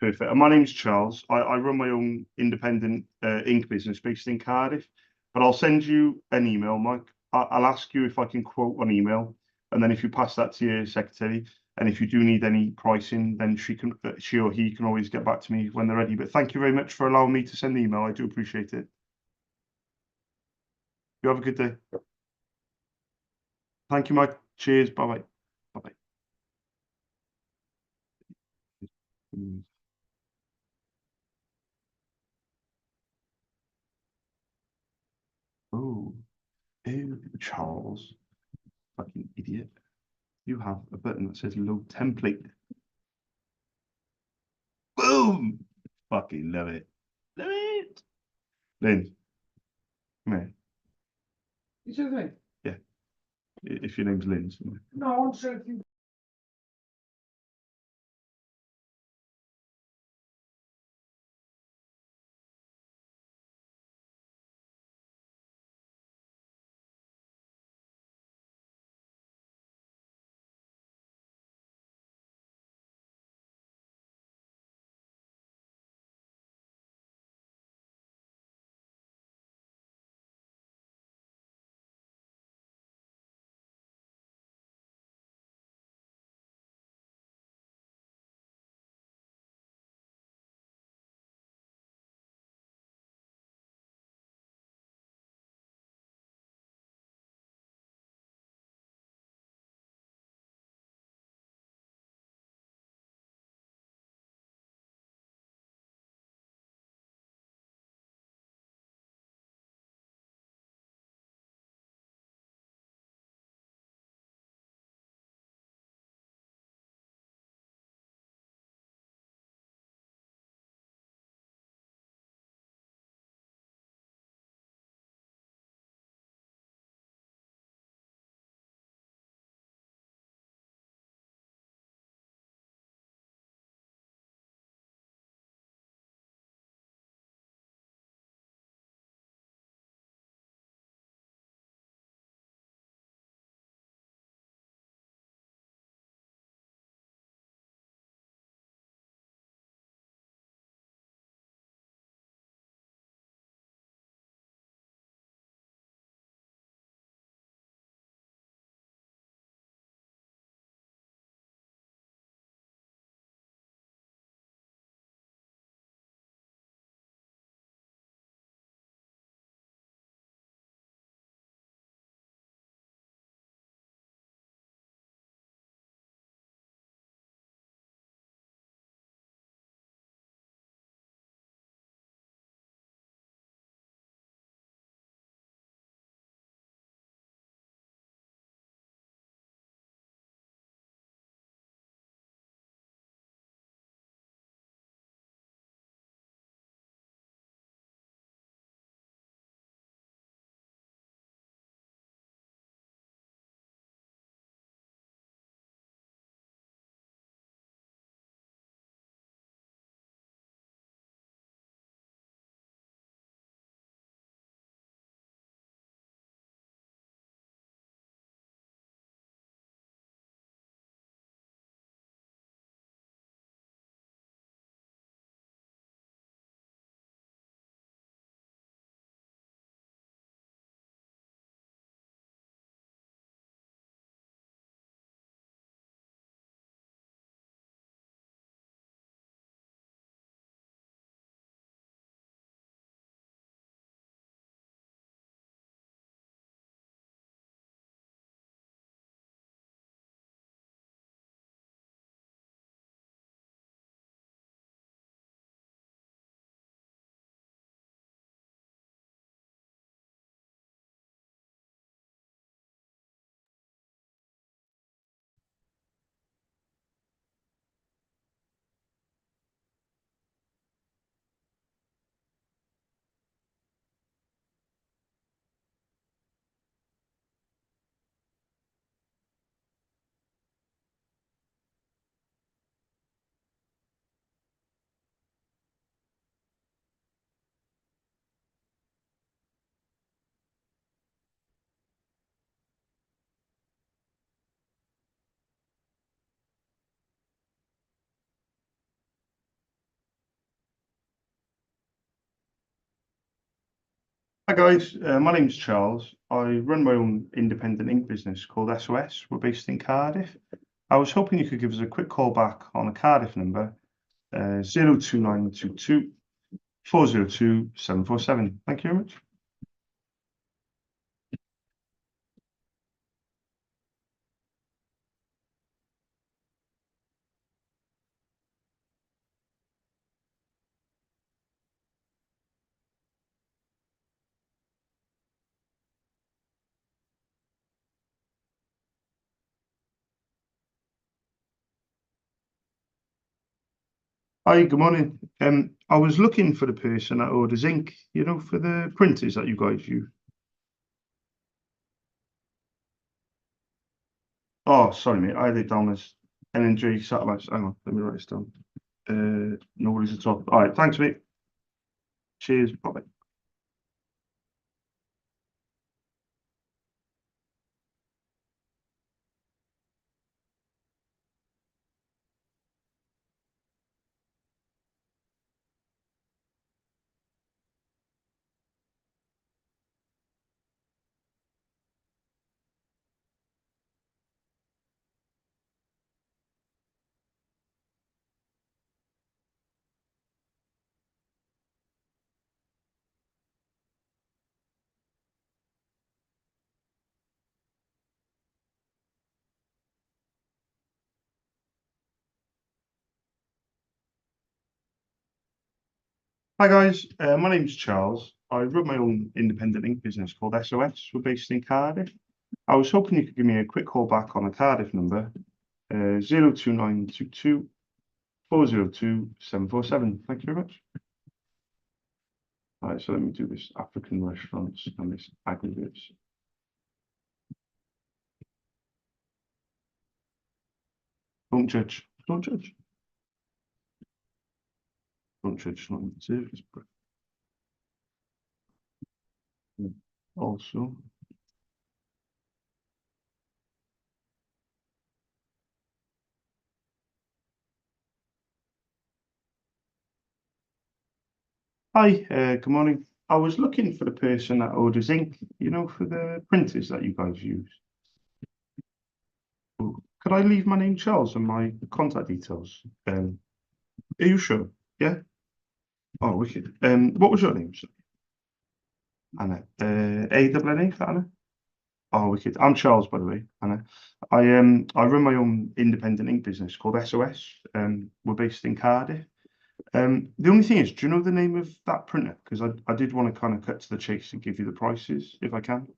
Perfect. And my name's Charles. I run my own independent ink business based in Cardiff, but I'll send you an email, Mike. I'll ask you if I can quote on email, and then if you pass that to your secretary, and if you do need any pricing, then she or he can always get back to me when they're ready. But thank you very much for allowing me to send the email. I do appreciate it. You have a good day. Thank you, Mike. Cheers. Bye-bye. Bye-bye. Oh, ew, Charles. Fucking idiot. You have a button that says load template. Boom! Fucking love it. Love it. Lynn, come here. You see what I mean? If your name's Lynn. No, I want to show you. Hi guys, my name's Charles. I run my own independent ink business called SOS. We're based in Cardiff. I was hoping you could give us a quick call back on a Cardiff number, 02922 402 747. Thank you very much. Hi, good morning. I was looking for the person that orders ink, you know, for the printers that you guys use. Oh, sorry, mate. I had it down as LNG satellites. Hang on, let me write this down. No worries at all. All right, thanks, mate. Cheers. Bye. Hi, guys. My name's Charles. I run my own independent ink business called SOS. We're based in Cardiff. I was hoping you could give me a quick call back on a Cardiff number, 02922 402 747. Thank you very much. All right, so let me do this African restaurants and this aggregates. Don't judge. Don't judge. Don't judge. Not in service, but also. Hi, good morning. I was looking for the person that orders ink, you know, for the printers that you guys use. Could I leave my name, Charles, and my contact details? Are you sure? Yeah? Oh, wicked. What was your name, sir? Anna. A-double-N-A for Anna? Oh, wicked. I'm Charles, by the way, Anna. I run my own independent ink business called SOS. We're based in Cardiff. The only thing is, do you know the name of that printer? Because I did want to kind of cut to the chase and give you the prices, if I can.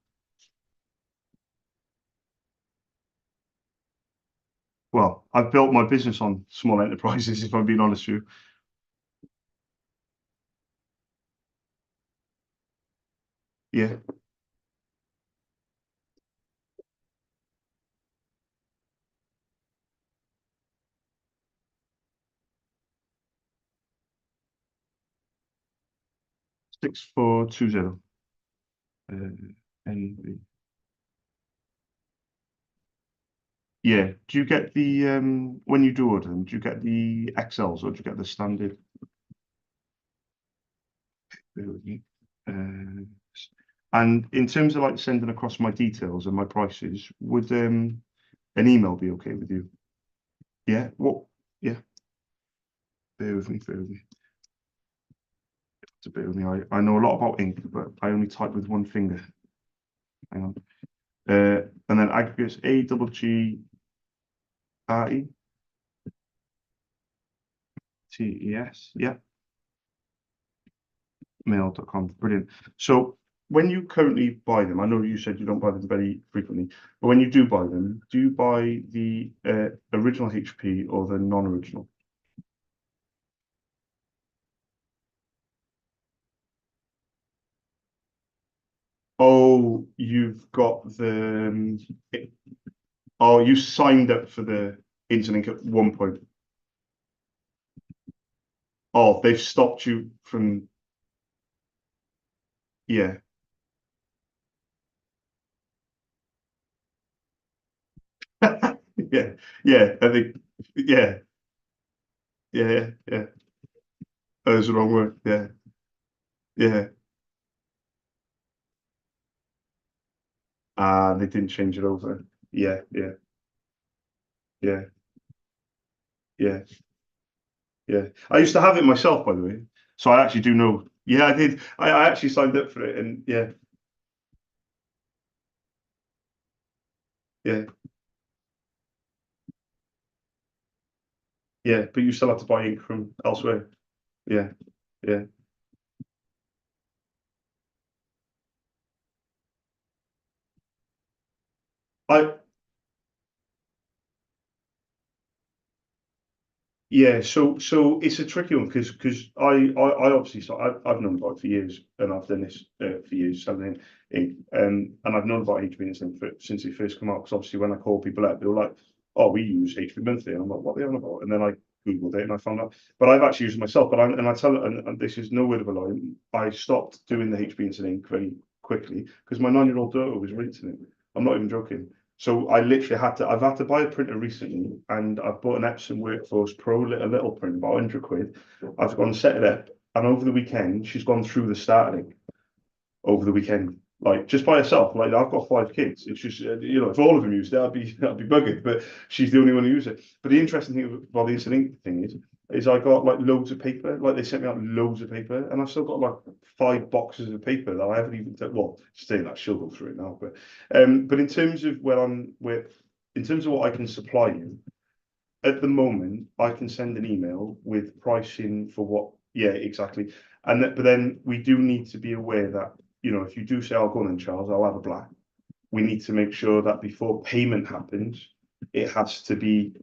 Well, I've built my business on small enterprises, if I'm being honest with you. Yeah, 6420. NV. Yeah. Do you get the when you do order them, do you get the XLs or do you get the standard? Bear with me. And in terms of like sending across my details and my prices, would an email be okay with you? Yeah. What? Yeah. Bear with me. Bear with me. It's a bit with me. I know a lot about ink, but I only type with one finger. Hang on. And then aggregates AGGRETES. Yeah. Mail.com. Brilliant. So when you currently buy them, I know you said you don't buy them very frequently, but when you do buy them, do you buy the original HP or the non-original? Oh, you've got the oh, you signed up for the interlink at one point. Oh, they've stopped you from, yeah. Yeah, yeah, I think, yeah, yeah. That was the wrong word. Yeah. They didn't change it over. Yeah, yeah. Yeah, I used to have it myself, by the way. So I actually do know. Yeah, I did. I actually signed up for it, and yeah, yeah. But you still have to buy ink from elsewhere. Yeah, yeah. I Yeah, so it's a tricky one because I obviously I've known about it for years and I've done this for years selling ink and I've known about HP Instant since it first came out because obviously when I call people up they were like, oh, we use HP Monthly and I'm like, what are they on about? And then I googled it and I found out, but I've actually used it myself. But I tell it, and this is no word of a lie, I stopped doing the HP Instant ink very quickly because my 9-year-old daughter was rinsing it. I'm not even joking. So I literally I've had to buy a printer recently and I've bought an Epson Workforce Pro, a little print, about 100 quid. I've gone and set it up and over the weekend, she's gone through the starting over the weekend, like just by herself. Like I've got 5 kids. It's just, if all of them used it, I'd be buggered, but she's the only one who uses it. But the interesting thing about the instant thing is I got like loads of paper, like they sent me out loads of paper and I've still got like 5 boxes of paper that I haven't even, well, saying that she'll go through it now, but in terms of in terms of what I can supply you, at the moment, I can send an email with pricing for what, yeah, exactly. But then we do need to be aware that, if you do say, I'll go on then, Charles, I'll have a black, we need to make sure that before payment happens, it has to be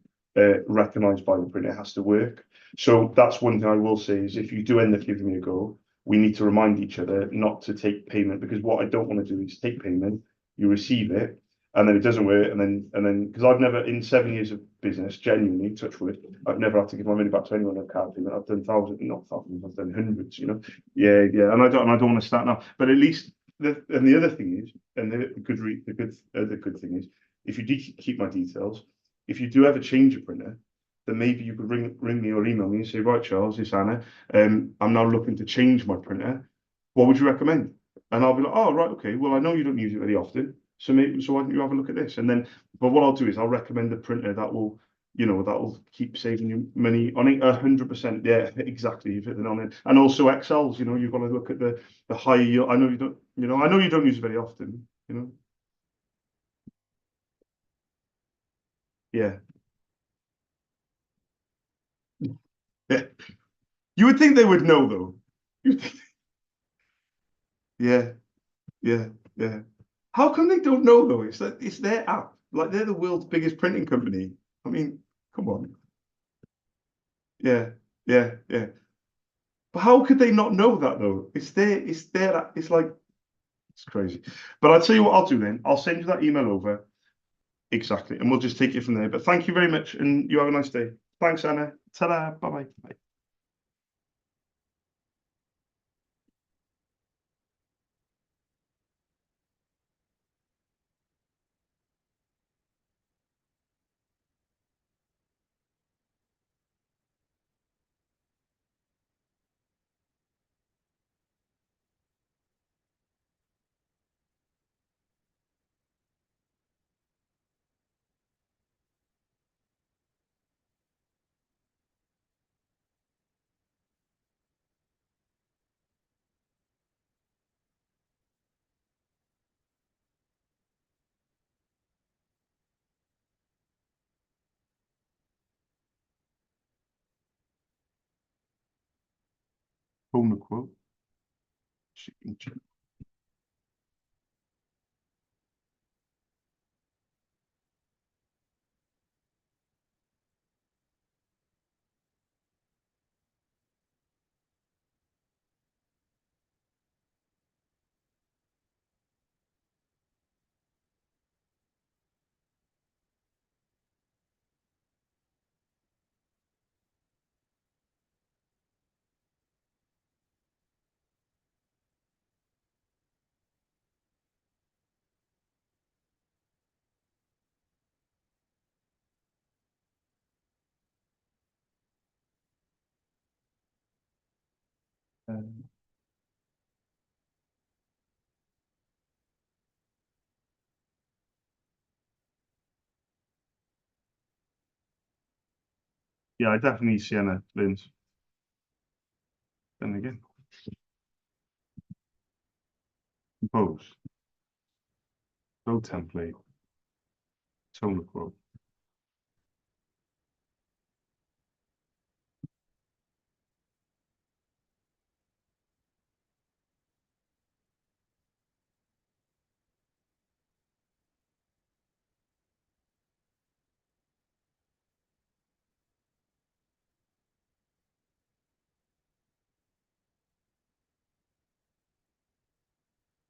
recognised by the printer, it has to work. So that's one thing I will say is if you do end up giving me a go, we need to remind each other not to take payment because what I don't want to do is take payment, you receive it, and then it doesn't work, and then because I've never in 7 years of business, genuinely, touch wood, I've never had to give my money back to anyone on card payment. I've done thousands, not thousands, I've done hundreds, Yeah, yeah, and I don't want to start now. But at least the other thing is, and the good thing is, if you do keep my details, if you do ever change a printer, then maybe you could ring me or email me and say, right, Charles, it's Anna. I'm now looking to change my printer. What would you recommend? And I'll be like, oh, right, okay. Well, I know you don't use it very often. So why don't you have a look at this? And then, but what I'll do is I'll recommend a printer that will, that will keep saving you money on it. 100%. Yeah, exactly. You've hit it on it. And also XLs, you've got to look at the high yield. I know you don't, I know you don't use it very often, Yeah. Yeah. You would think they would know though. You'd think- Yeah, yeah, yeah. How come they don't know though? It's their app. Like they're the world's biggest printing company. I mean, come on. Yeah, yeah, yeah. But how could they not know that though? It's like, it's crazy. But I'll tell you what I'll do then. I'll send you that email over. Exactly. And we'll just take it from there. But thank you very much and you have a nice day. Thanks, Anna. Ta-da. Bye-bye. Bye. Home the quote. Shipping check. Yeah, I definitely need Sienna lens. Then again, compose, no template, tone the quote.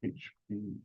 HP.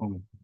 Oh, nice.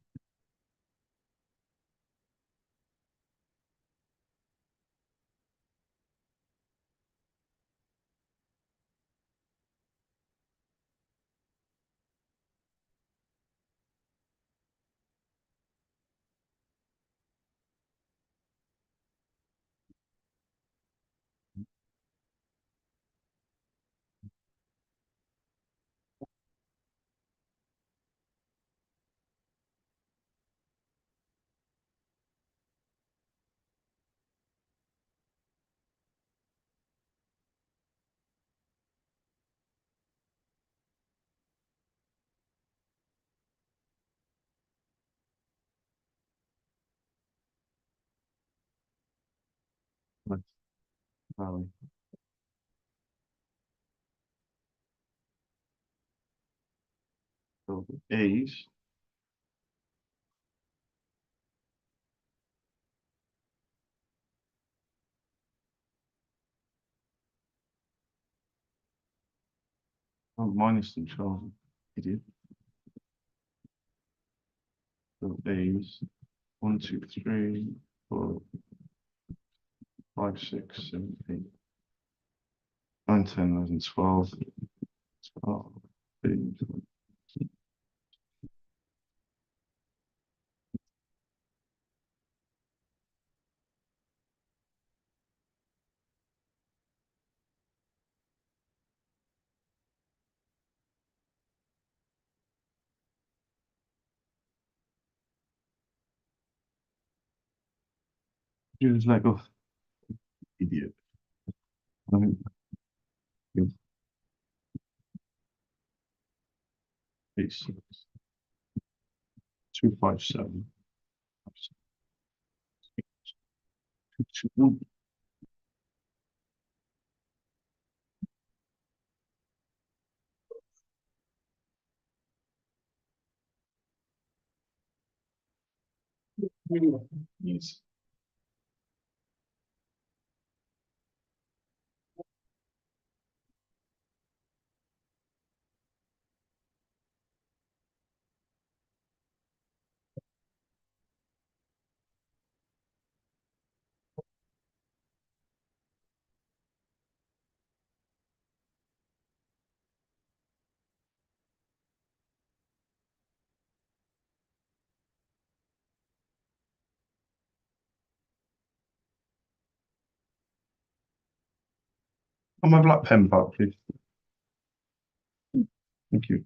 Valley. So the A's. Oh, minus them, Charles. Idiot. So A's. 1, 2, 3, 4, 5, 6, 7, 8, 9, 10, 11, 12. 12. 13, just let go. Idiot. Um, good. 8, 6, 2, 5, 7. 2, 2, 1. Yes. On my black pen back, please. Thank you.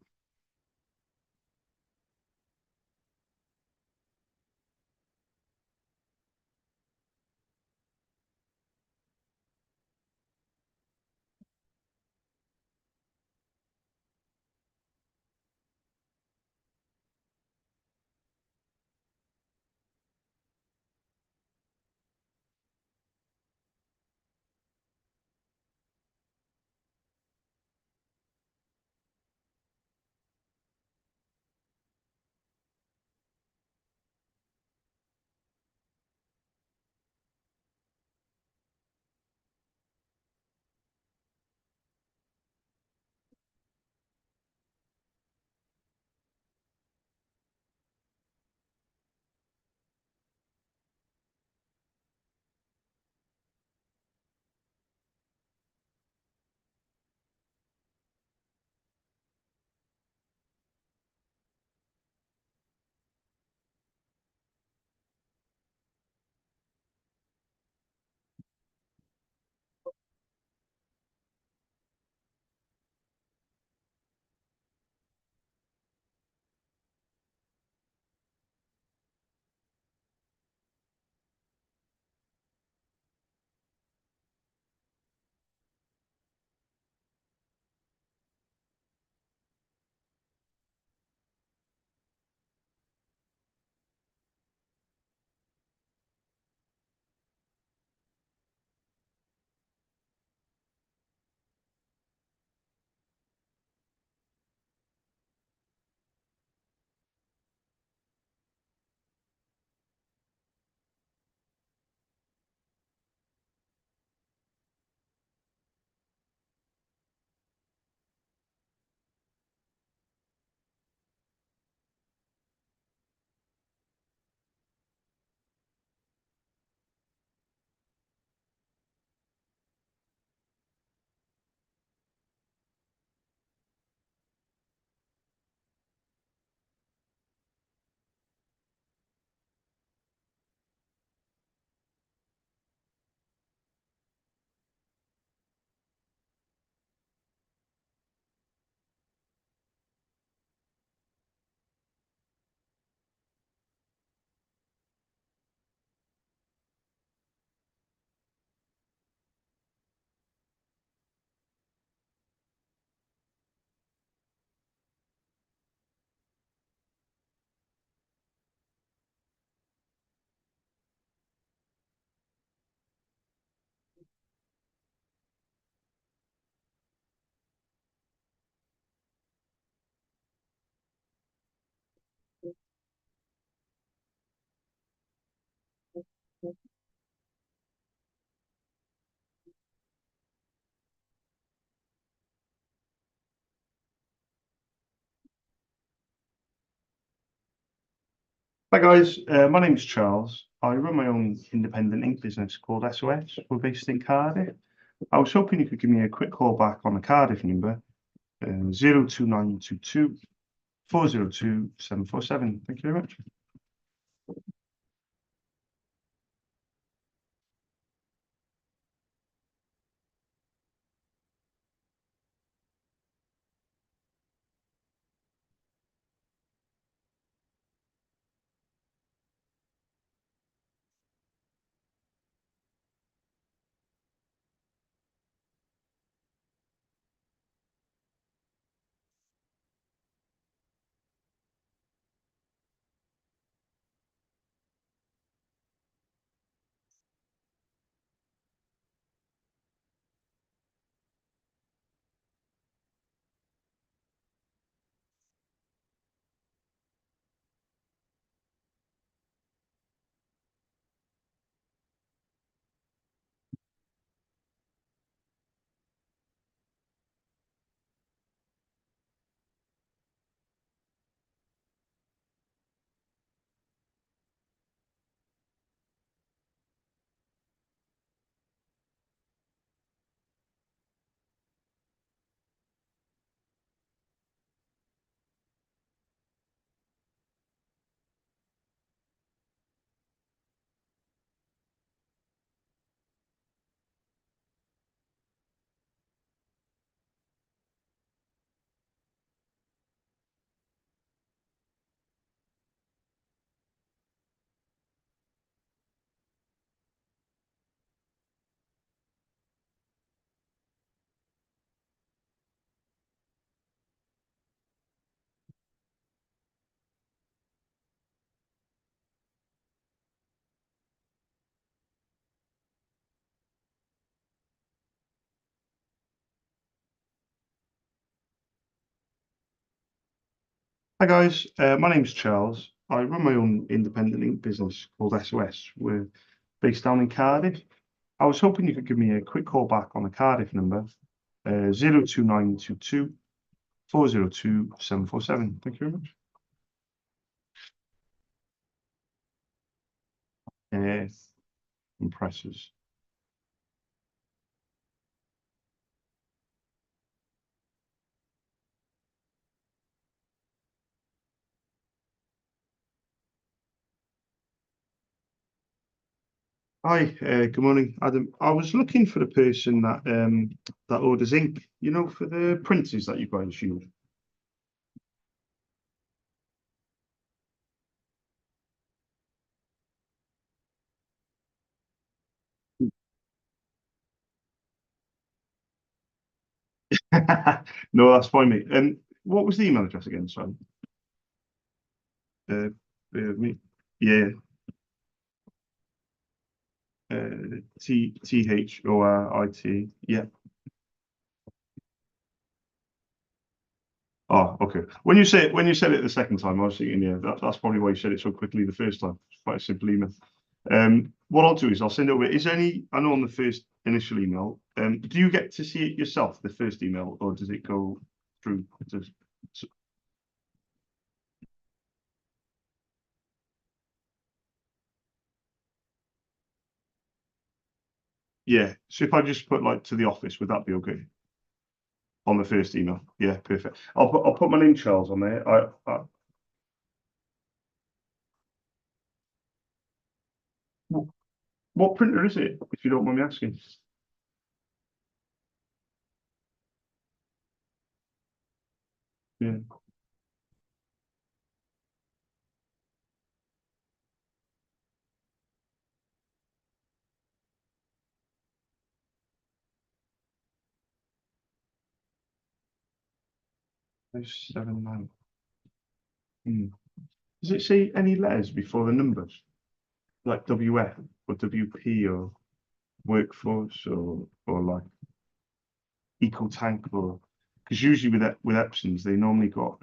Hi guys, my name's Charles. I run my own independent ink business called SOS. We're based in Cardiff. I was hoping you could give me a quick call back on the Cardiff number, 02922 402 747. Thank you very much. Hi guys, my name's Charles. I run my own independent ink business called SOS. We're based down in Cardiff. I was hoping you could give me a quick call back on the Cardiff number, 02922 402 747. Thank you very much. Impressors. Hi, good morning, Adam. I was looking for the person that orders ink, you know, for the printers that you guys use. No, that's fine, mate. What was the email address again? Sorry. Uh, bear with me. Yeah. THORIT. Yeah. Oh, okay. When you said it the second time, I was thinking, yeah, that's probably why you said it so quickly the first time. It's quite a simple email. What I'll do is I'll send it over. Is there any? I know on the first initial email. Do you get to see it yourself, the first email, or does it go through? Yeah. So if I just put like to the office, would that be okay? On the first email. Yeah, perfect. I'll put my name Charles on there. What printer is it, if you don't mind me asking? Yeah. Seven nine. Does it say any letters before the numbers? Like WF or WP or workforce or like eco tank or because usually with Epsons they normally got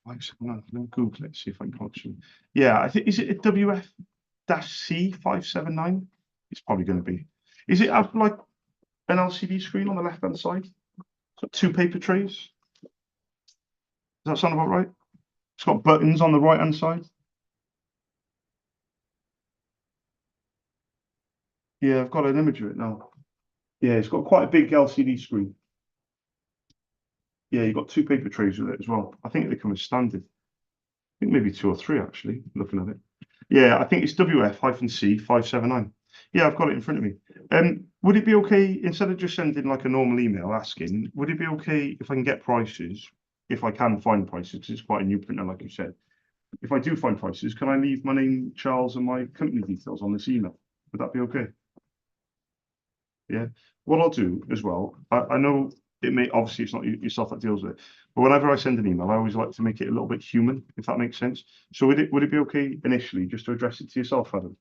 like let me Google it, see if I can catch them. Yeah, I think is it a WF-C579? It's probably going to be. Is it have like an LCD screen on the left hand side? Got two paper trays. Does that sound about right? It's got buttons on the right hand side. Yeah, I've got an image of it now. Yeah, it's got quite a big LCD screen. Yeah, you've got 2 paper trays with it as well. I think they come as standard. I think maybe 2 or 3 actually, looking at it. Yeah, I think it's WF-C 579. Yeah, I've got it in front of me. Would it be okay, instead of just sending like a normal email asking, would it be okay if I can get prices, if I can find prices, because it's quite a new printer, like you said. If I do find prices, can I leave my name, Charles, and my company details on this email? Would that be okay? Yeah. What I'll do as well, I know it may, obviously it's not yourself that deals with it, but whenever I send an email, I always like to make it a little bit human, if that makes sense. So would it be okay initially just to address it to yourself, Adam?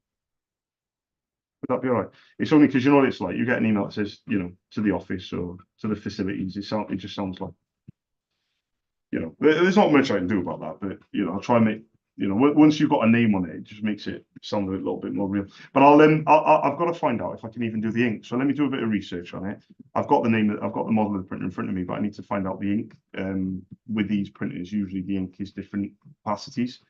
Would that be all right? It's only because you know what it's like. You get an email that says, to the office or to the facilities. It just sounds like, there's not much I can do about that, but I'll try and make, once you've got a name on it, it just makes it sound a little bit more real. But I've got to find out if I can even do the ink. So let me do a bit of research on it. I've got the model of the printer in front of me, but I need to find out the ink. With these printers, usually the ink is different capacities.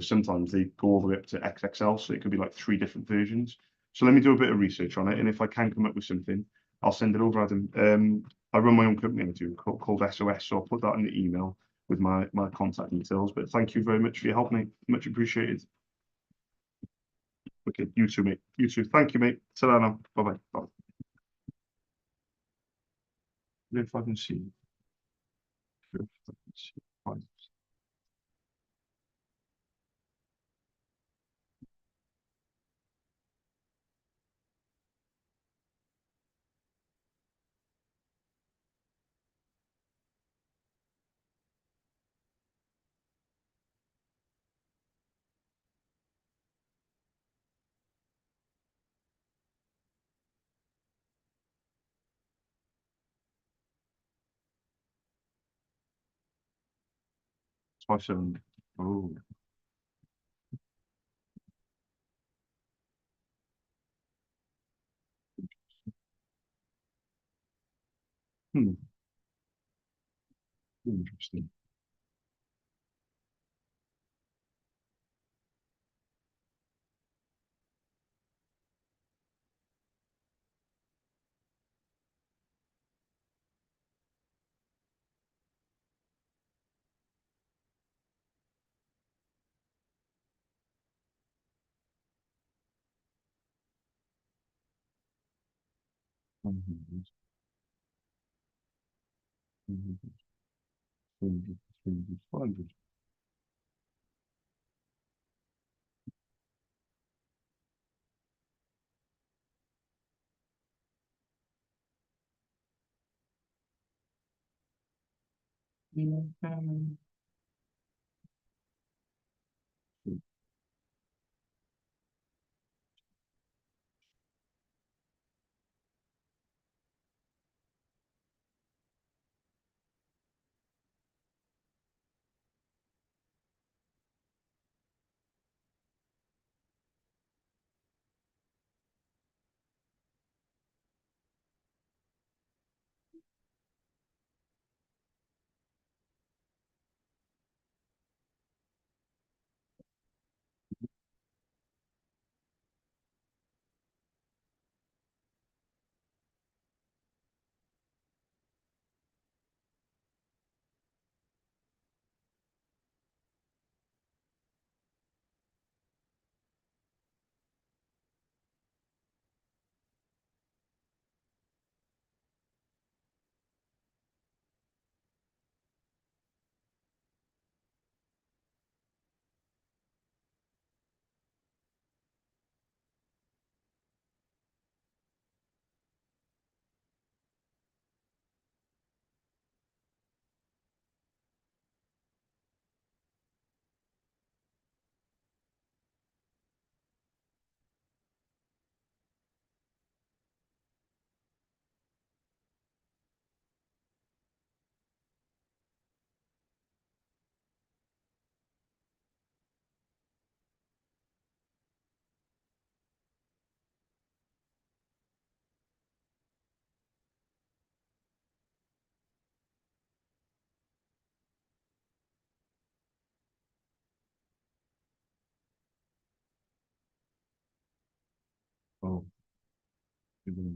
Sometimes they go all the way up to XXL, so it could be like 3 different versions. So let me do a bit of research on it, and if I can come up with something, I'll send it over, Adam. I run my own company called SOS, so I'll put that in the email with my contact details. But thank you very much for your help, mate. Much appreciated. Okay, you too, mate. You too. Thank you, mate. Ta-ra now. Bye-bye. Bye. If I can see. If I can see. Fine. It's 570. Oh. Hmm. Interesting. Mhm. 300, 400. Right.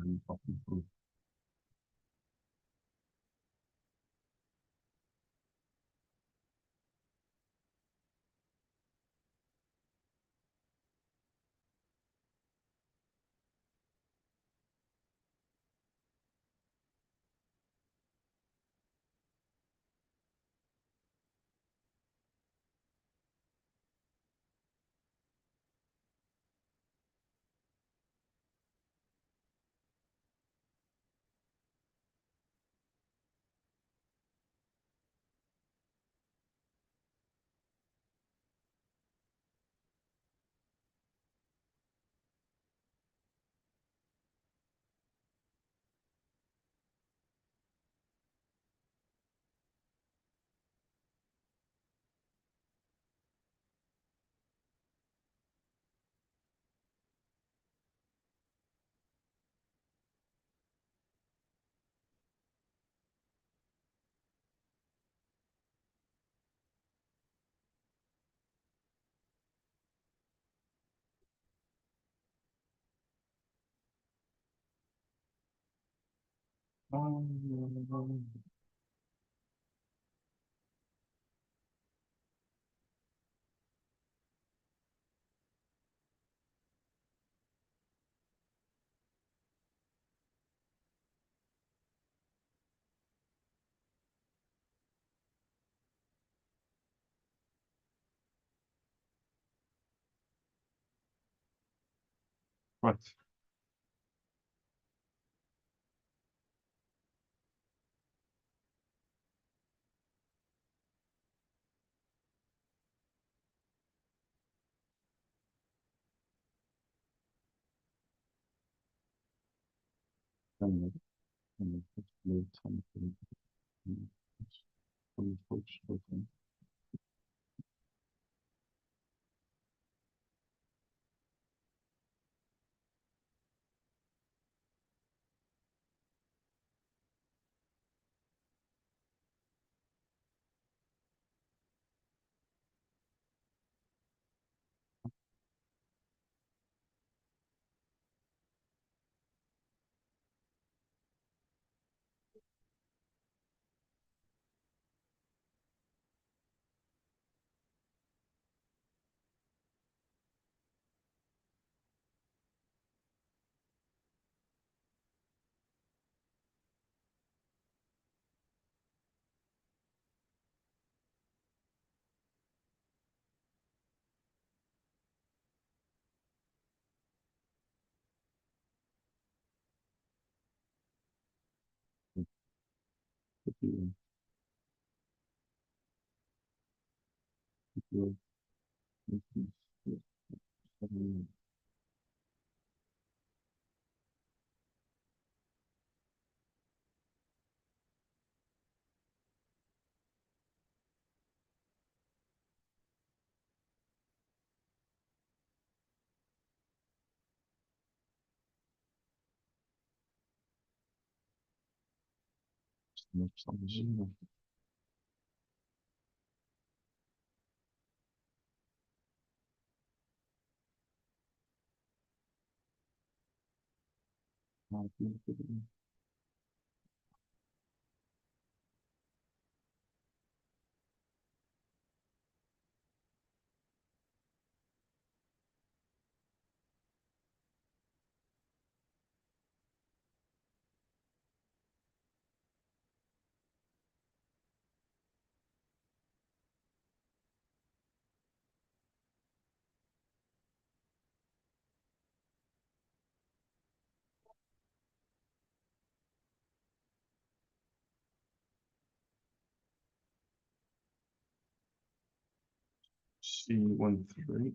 C13,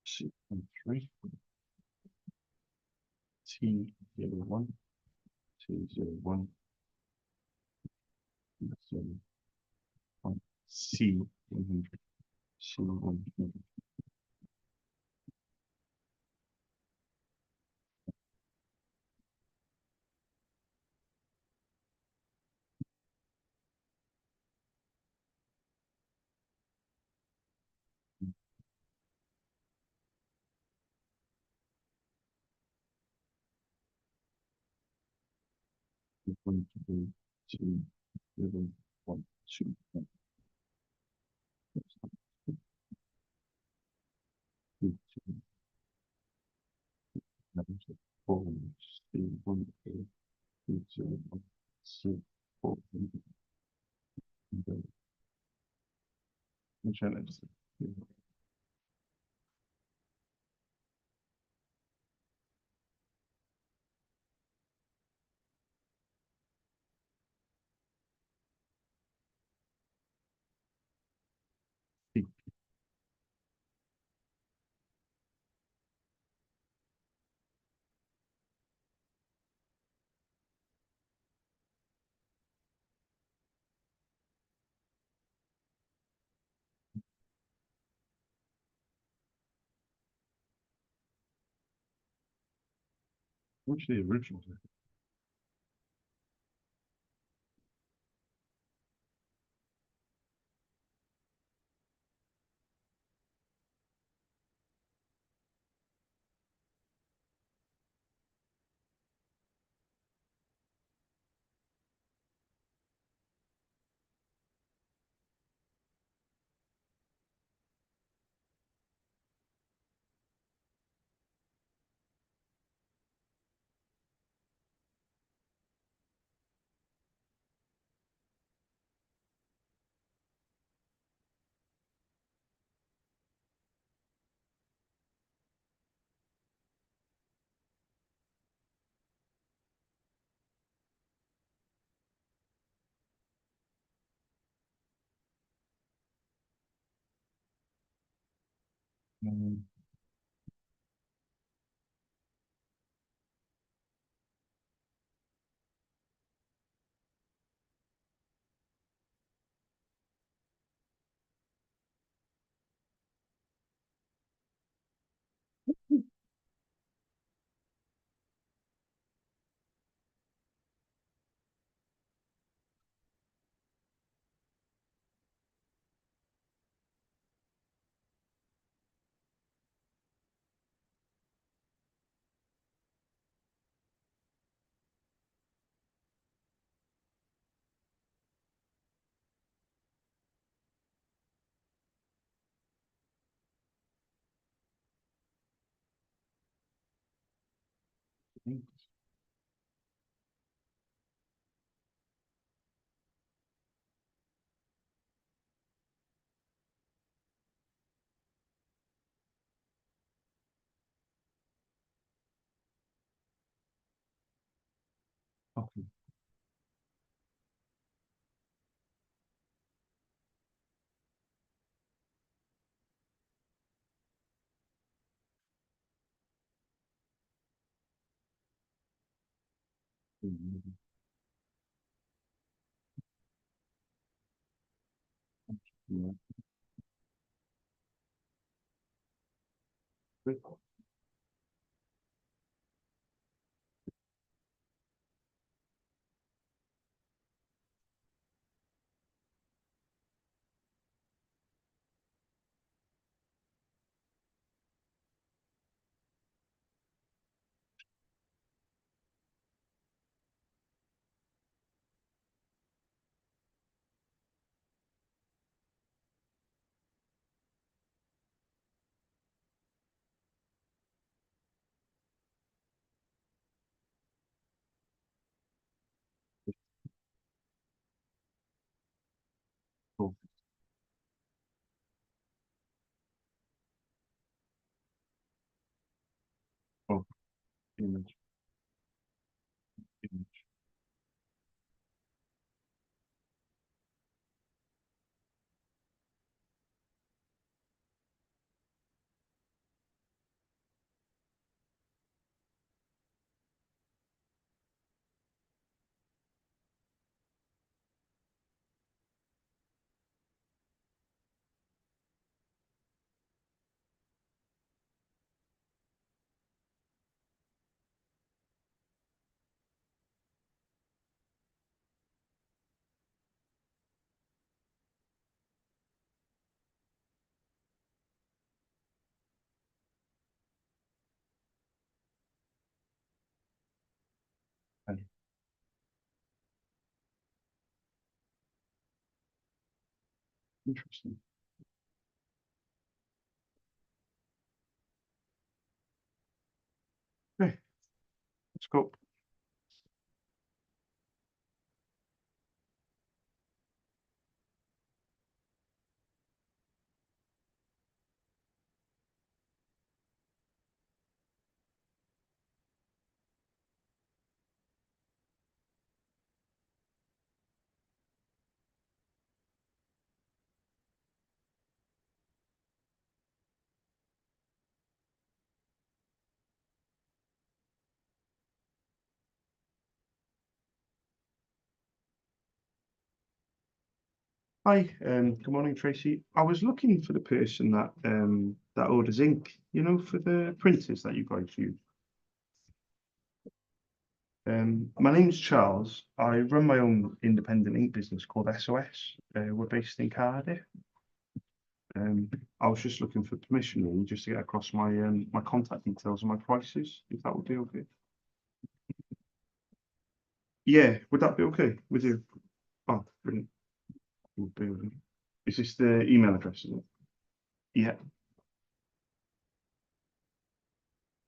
C13, T01, T01, C100, C100. Y2024. What's the original? Okay. Yeah. Cool. Oh, image. Image. Interesting. Okay, let's go. Hi, good morning, Tracy. I was looking for the person that that orders ink, you know, for the printers that you guys use. My name's Charles. I run my own independent ink business called SOS. We're based in Cardiff. I was just looking for permission really, just to get across my my contact details and my prices, if that would be okay. Yeah, would that be okay with you? Oh, brilliant. Would be okay. Is this the email address, is it? Yeah.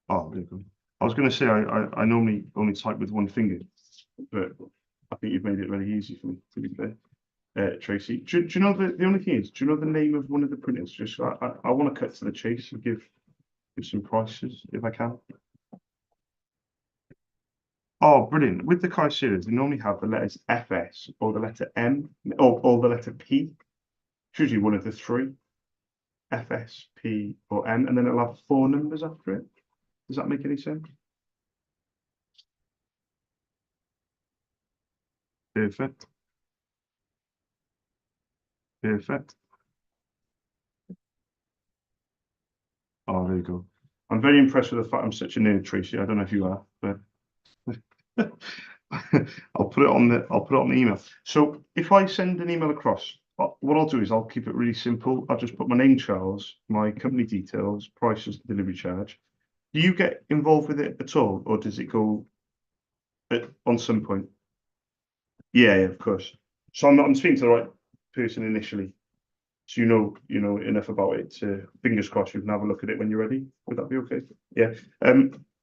Oh, there you go. I was going to say I normally only type with one finger, but I think you've made it very easy for me, to be fair. Tracy, do you know the only thing is, do you know the name of one of the printers? Just I want to cut to the chase and give some prices if I can. Oh, brilliant. With the Kai series, they normally have the letters FS or the letter M or the letter P. It's usually one of the three, FS, P, or M, and then it'll have 4 numbers after it. Does that make any sense? Perfect. Perfect. Oh, there you go. I'm very impressed with the fact I'm such a nerd, Tracy. I don't know if you are, but I'll put it on the email. So if I send an email across, what I'll do is I'll keep it really simple. I'll just put my name, Charles, my company details, prices, delivery charge. Do you get involved with it at all, or does it go on some point? Yeah, of course. So I'm speaking to the right person initially. So you know enough about it to, fingers crossed, you can have a look at it when you're ready. Would that be okay? Yeah.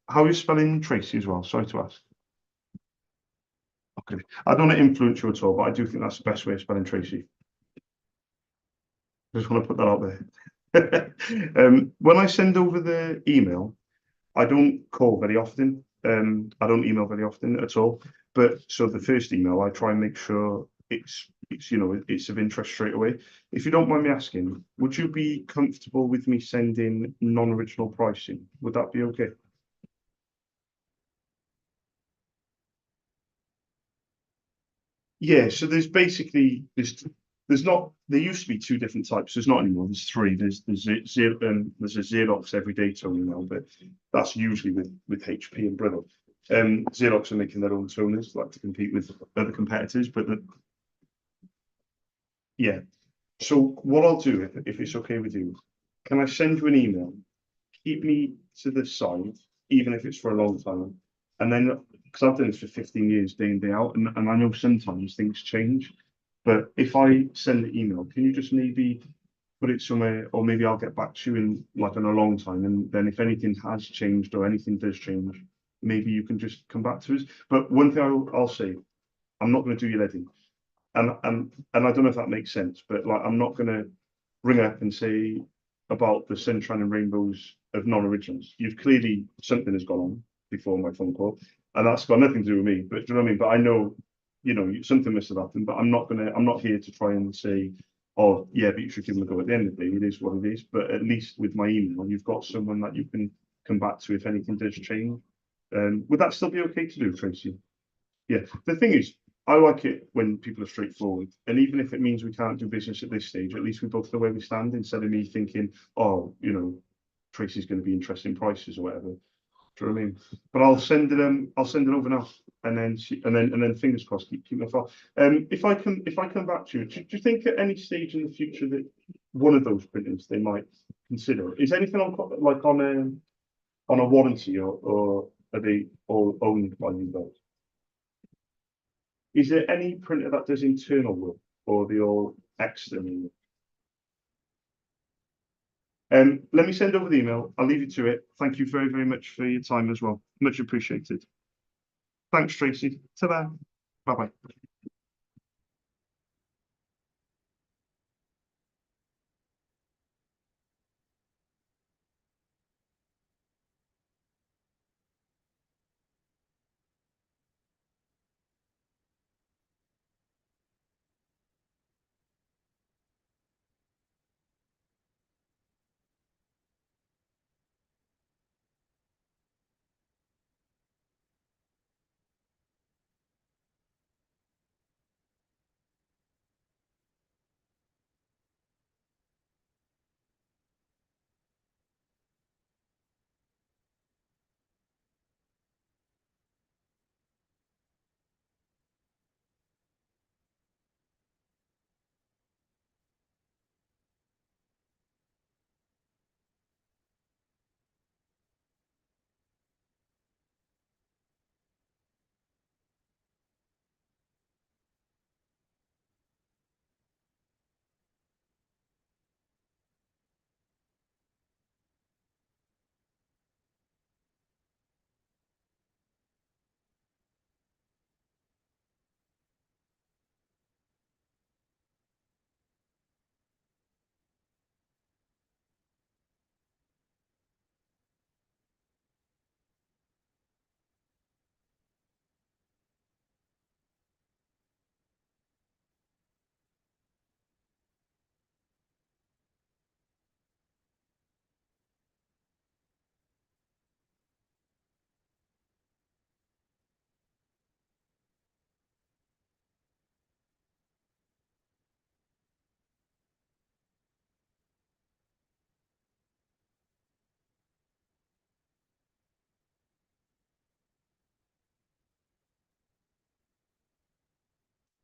How are you spelling Tracy as well? Sorry to ask. Okay. I don't want to influence you at all, but I do think that's the best way of spelling Tracy. I just want to put that out there. When I send over the email, I don't call very often. I don't email very often at all. But so the first email, I try and make sure it's it's of interest straight away. If you don't mind me asking, would you be comfortable with me sending non-original pricing? Would that be okay? Yeah, so there's basically there's not, there used to be 2 different types. There's not anymore. There's 3. There's a Xerox everyday toner now, but that's usually with HP and Breville. Xerox are making their own toners, like to compete with other competitors, but yeah. So what I'll do, if it's okay with you, can I send you an email? Keep me to the side, even if it's for a long time, and then because I've done this for 15 years, day in day out, and I know sometimes things change. But if I send the email, can you just maybe put it somewhere, or maybe I'll get back to you in like in a long time, and then if anything has changed or anything does change, maybe you can just come back to us. But one thing I'll say, I'm not going to do your letting, and I don't know if that makes sense, but like I'm not going to ring up and say about the sunshine and rainbows of non-originals. You've clearly, something has gone on before my phone call, and that's got nothing to do with me. But do you know what I mean? But I know, something must have happened. But I'm not here to try and say, oh yeah, but you should give them a go. At the end of the day, it is what it is. But at least with my email, you've got someone that you can come back to if anything does change. Would that still be okay to do, Tracy? Yeah. The thing is, I like it when people are straightforward. And even if it means we can't do business at this stage, at least we both know where we stand instead of me thinking, oh, Tracy's going to be interested in prices or whatever. Do you know what I mean? But I'll send it over now, and then fingers crossed, keep my file. If I come back to you, do you think at any stage in the future that one of those printers they might consider? Is anything on a warranty, or are they all owned by you guys? Is there any printer that does internal work, or are they all external? Let me send over the email. I'll leave you to it. Thank you very, very much for your time as well. Much appreciated. Thanks, Tracy. Ta-da. Bye-bye.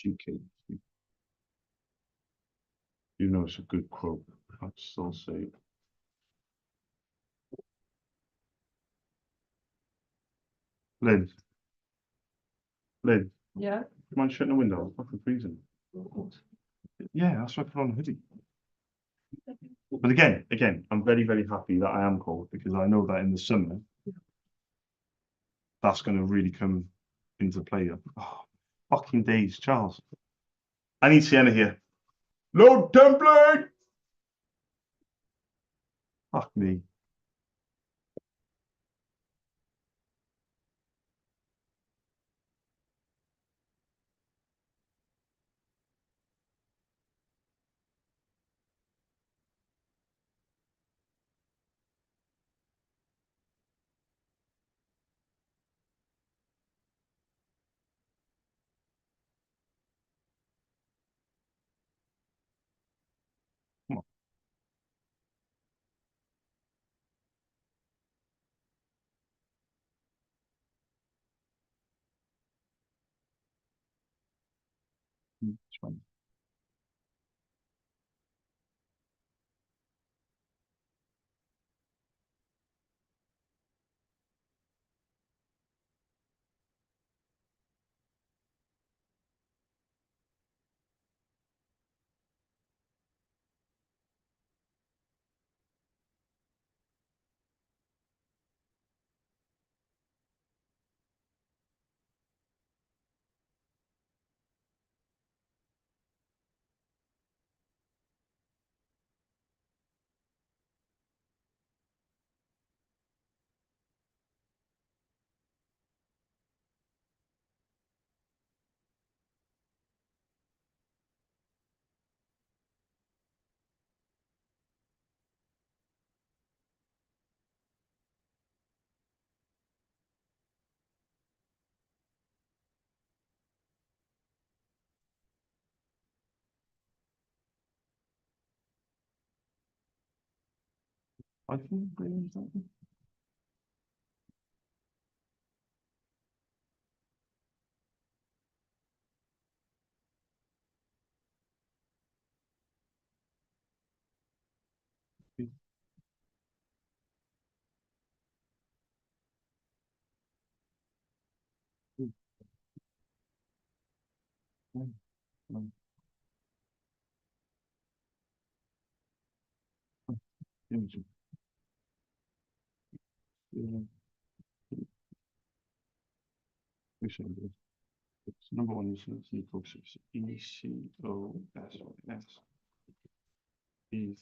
GK. You know it's a good quote. I'd still say it. Lynn. Lynn, Yeah. do you mind shutting the window? I'm fucking freezing. Yeah, that's why I put on a hoodie. But again, I'm very, very happy that I am cold because I know that in the summer, that's going to really come into play. Oh, fucking days, Charles. I need Sienna here. Load template! Fuck me. Come on. It's fine. I can bring something. imaging. Yeah. Number one is necrosis. ECOS is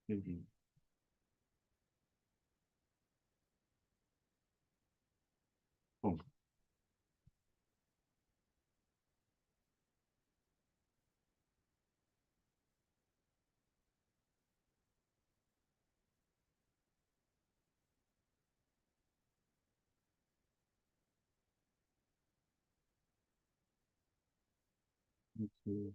30. Boom. Okay.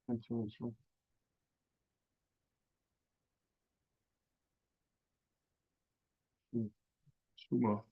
Thanks very much, Rob. Super.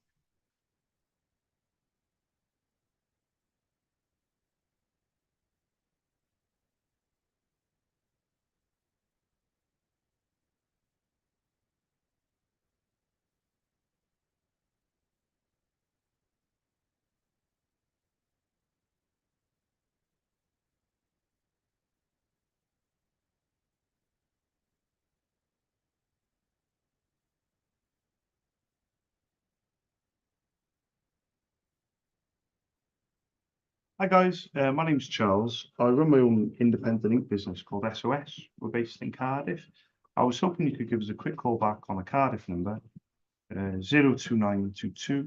Hi guys, my name's Charles. I run my own independent ink business called SOS. We're based in Cardiff. I was hoping you could give us a quick call back on a Cardiff number, 02922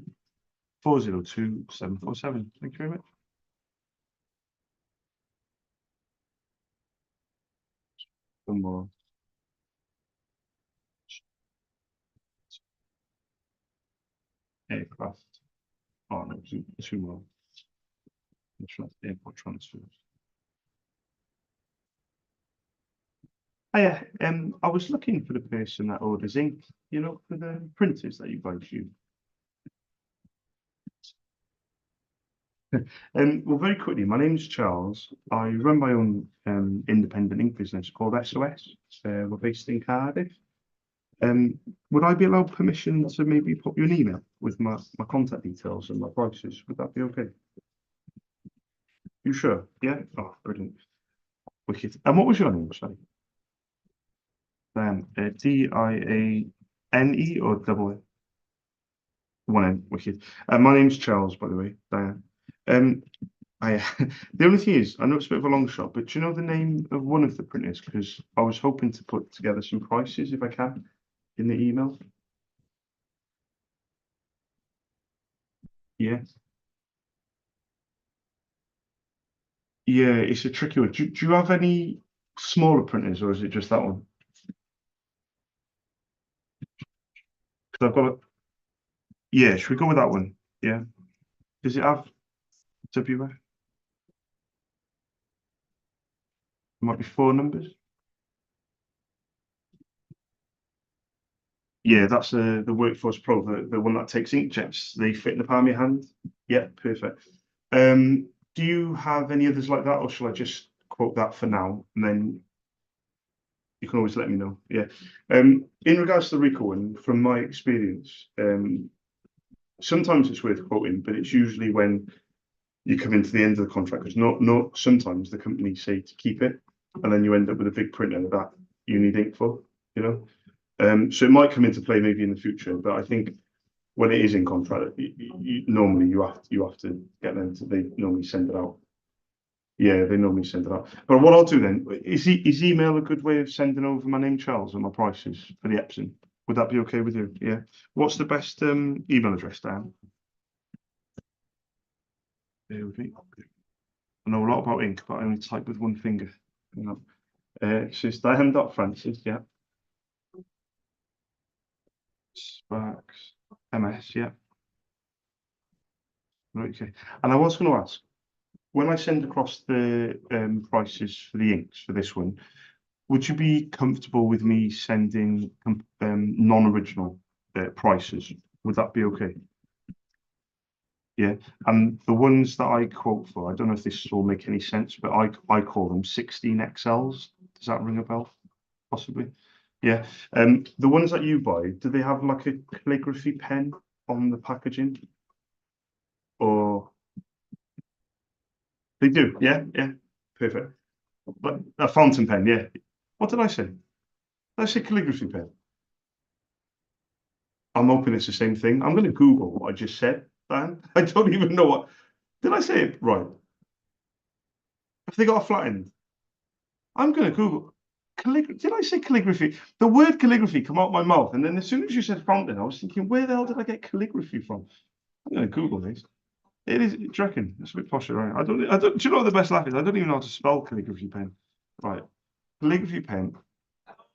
402 747. Thank you very much. One more. Aircraft. Oh no, two more. Airport transfers. Hiya, I was looking for the person that orders ink, you know, for the printers that you guys use. Well, very quickly, my name's Charles. I run my own independent ink business called SOS. We're based in Cardiff. Would I be allowed permission to maybe pop you an email with my contact details and my prices? Would that be okay? You sure? Yeah? Oh, brilliant. Wicked. And what was your name, sorry? Diane, or double N? One N, wicked. My name's Charles, by the way, Diane. The only thing is, I know it's a bit of a long shot, but do you know the name of one of the printers? Because I was hoping to put together some prices, if I can, in the email. Yeah. Yeah, it's a tricky one. Do you have any smaller printers, or is it just that one? Because I've got a. Yeah, should we go with that one? Yeah. Does it have WF? Might be 4 numbers. Yeah, that's the Workforce Pro, the one that takes inkjets. They fit in the palm of your hand. Yeah, perfect. Do you have any others like that, or shall I just quote that for now, and then you can always let me know? Yeah. In regards to the Rico one, from my experience, sometimes it's worth quoting, but it's usually when you come into the end of the contract, because not sometimes the companies say to keep it, and then you end up with a big printer that you need ink for, you know. So it might come into play maybe in the future, but I think when it is in contract, normally you have to get them to, they normally send it out. Yeah, they normally send it out. But what I'll do then is email a good way of sending over my name, Charles, and my prices for the Epson. Would that be okay with you? Yeah. What's the best email address, Dan? Bear with me. I know a lot about ink, but I only type with one finger. So it's Diane.Francis, yeah. Sparks MS, yeah. Right, okay. And I was going to ask, when I send across the prices for the inks for this one, would you be comfortable with me sending non-original prices? Would that be okay? Yeah. And the ones that I quote for, I don't know if this will make any sense, but I call them 16 XLs. Does that ring a bell? Possibly. Yeah. The ones that you buy, do they have like a calligraphy pen on the packaging? Or they do? Yeah, yeah. Perfect. But a fountain pen, yeah. What did I say? Did I say calligraphy pen? I'm hoping it's the same thing. I'm going to Google what I just said, Dan. I don't even know what. Did I say it right? Have they got a flat end? I'm going to Google. Did I say calligraphy? The word calligraphy come out my mouth, and then as soon as you said fountain, I was thinking, where the hell did I get calligraphy from? I'm going to Google this. It is. Do you reckon? It's a bit posher, right? I don't. Do you know what the best laugh is? I don't even know how to spell calligraphy pen. Right, calligraphy pen.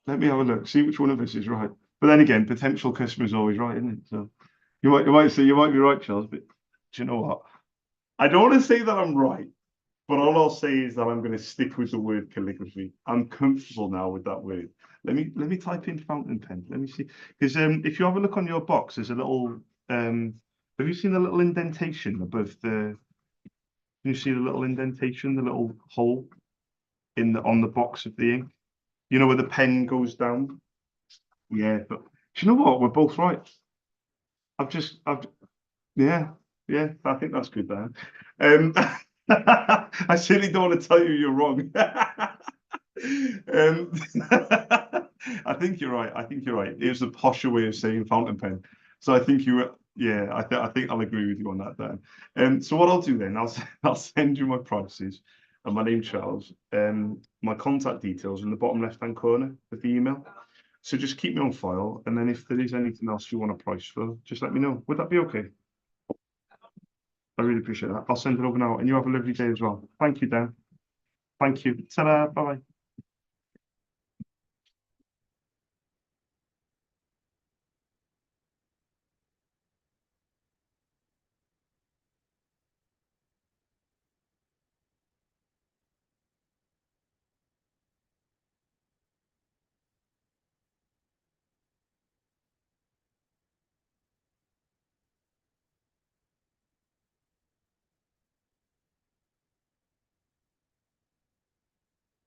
Let me have a look. See which one of us is right. But then again, potential customer is always right, isn't it? So you might say you might be right, Charles. But do you know what? I don't want to say that I'm right, but all I'll say is that I'm going to stick with the word calligraphy. I'm comfortable now with that word. Let me type in fountain pen. Let me see, because if you have a look on your box, there's a little. Have you seen the little indentation above the? Can you see the little indentation, the little hole on the box of the ink? You know where the pen goes down? Yeah, but do you know what? We're both right. Yeah, yeah, I think that's good, Dan. I certainly don't want to tell you you're wrong. I think you're right. I think you're right. It was a posher way of saying fountain pen. So I think you were. Yeah, I think I'll agree with you on that then. So what I'll do then, I'll send you my prices and my name Charles. My contact details in the bottom left-hand corner of the email. So just keep me on file, and then if there is anything else you want a price for, just let me know. Would that be okay? I really appreciate that. I'll send it over now, and you have a lovely day as well. Thank you, Dan. Thank you. Ta-da. Bye-bye.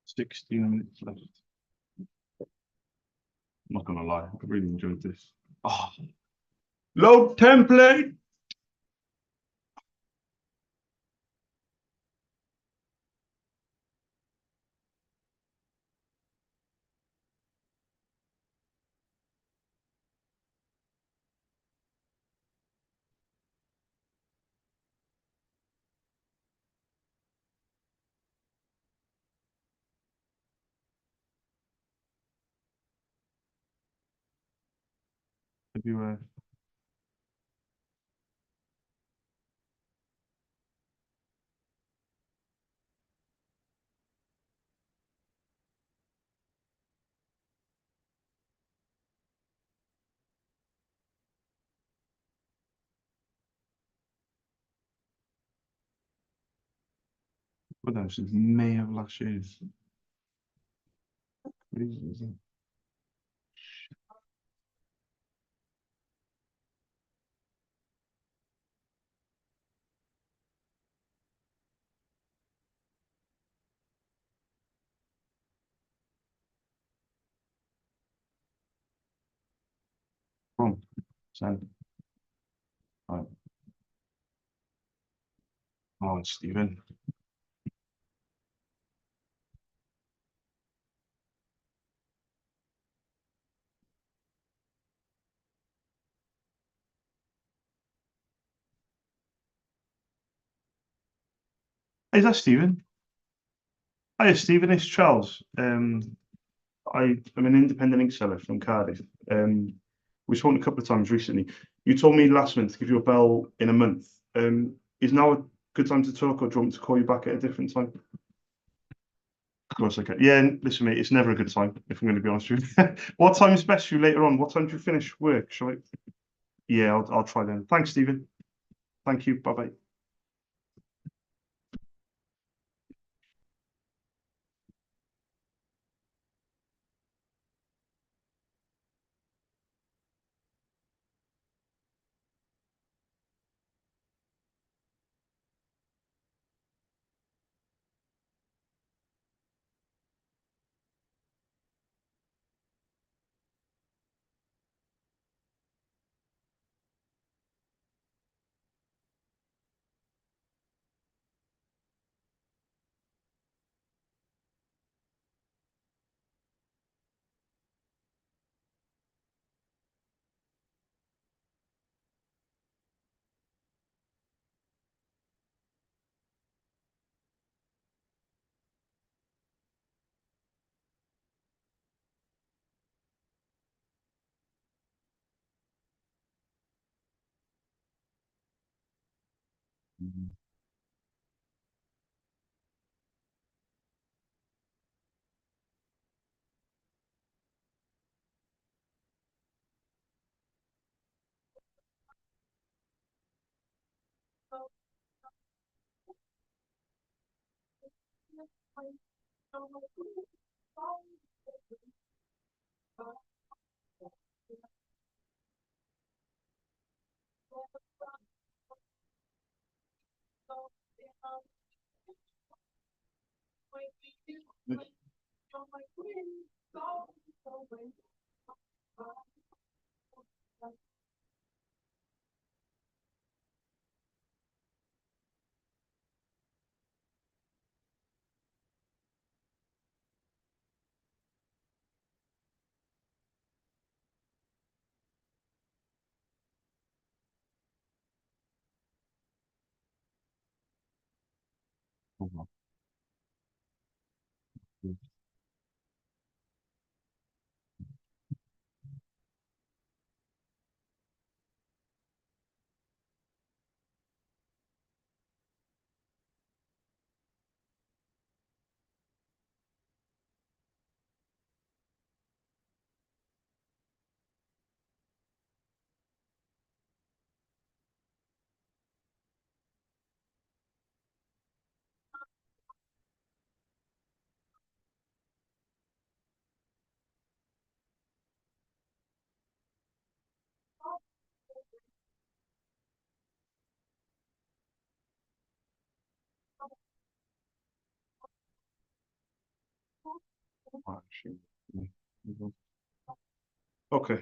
Sixteen minutes left. I'm not gonna lie, I really enjoyed this. Oh, load template. Everywhere. What else? Since May of last year. Crazy, isn't it? Boom. Send. Right. Oh, it's Stephen. Is that Stephen? Hi, Stephen. It's Charles. I am an independent ink seller from Cardiff. We've spoken a couple of times recently. You told me last month to give you a bell in a month. Is now a good time to talk, or do you want me to call you back at a different time? Of course, okay. Yeah, listen, mate, it's never a good time, if I'm going to be honest with you. What time is best for you later on? What time do you finish work? Shall I? Yeah, I'll try then. Thanks, Stephen. Thank you. Bye-bye. Oh, well. Actually, yeah. Okay,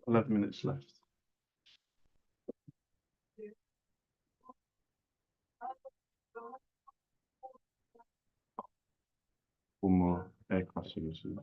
11 minutes left. One more aircraft services.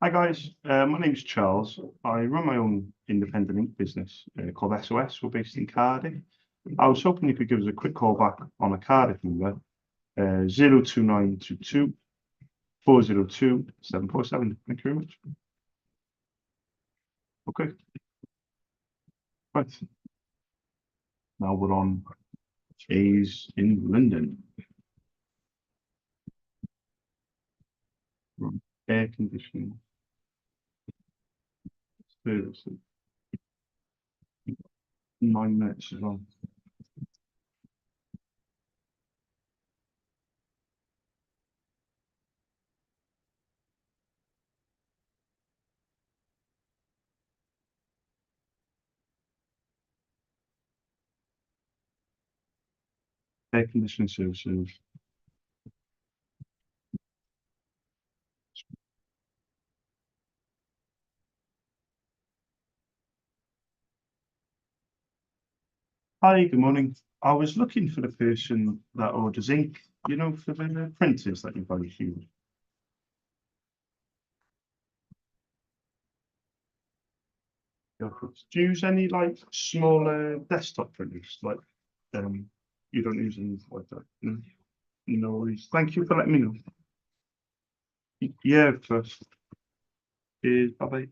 Hi guys, my name's Charles. I run my own independent ink business called SOS. We're based in Cardiff. I was hoping you could give us a quick call back on a Cardiff number, 02922 402 747. Thank you very much. Okay, right. Now we're on A's in London. We're on air conditioning services. 9 minutes as well. Air conditioning services. Hi, good morning. I was looking for the person that orders ink, you know, for the printers that you guys use. Do you use any like smaller desktop printers? Like, you don't use any like that? No, no worries. Thank you for letting me know. Yeah, of course. Cheers. Bye bye.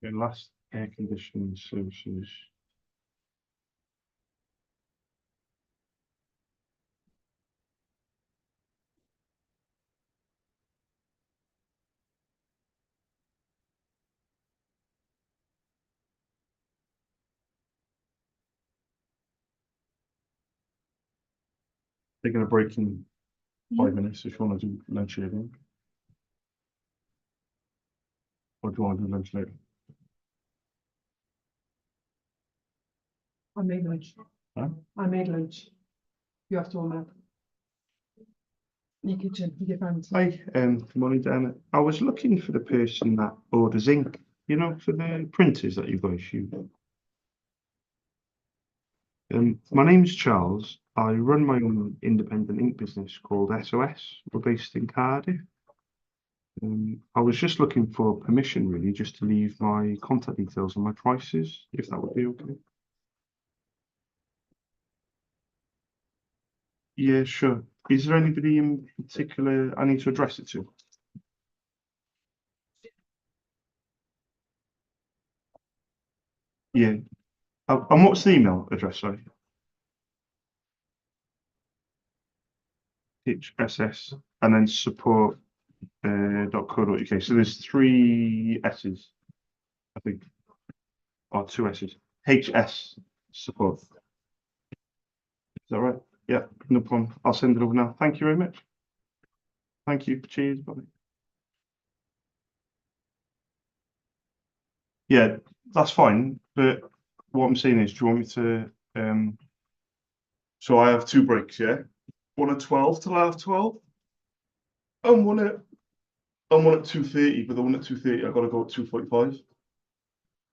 Okay, last air conditioning services. Taking a break in 5 minutes if you want to do lunch later. Or do you want to do lunch later? I made lunch. Huh? I made lunch. You have to warm up. Your kitchen, with your friends. Hi, good morning, Dan. I was looking for the person that orders ink, you know, for the printers that you guys use. My name's Charles. I run my own independent ink business called SOS. We're based in Cardiff. I was just looking for permission, really, just to leave my contact details and my prices, if that would be okay. Yeah, sure. Is there anybody in particular I need to address it to? Yeah. And what's the email address, sorry? HSS and then support .co.uk. So there's 3 S's, I think, or 2 S's. HS support. Is that right? Yeah, no problem. I'll send it over now. Thank you very much. Thank you. Cheers. Bye. Yeah, that's fine. But what I'm saying is, do you want me to? So I have 2 breaks. Yeah, one at 12 till I have 12, and one at 2:30. But the one at 2:30, I got to go at 2:45.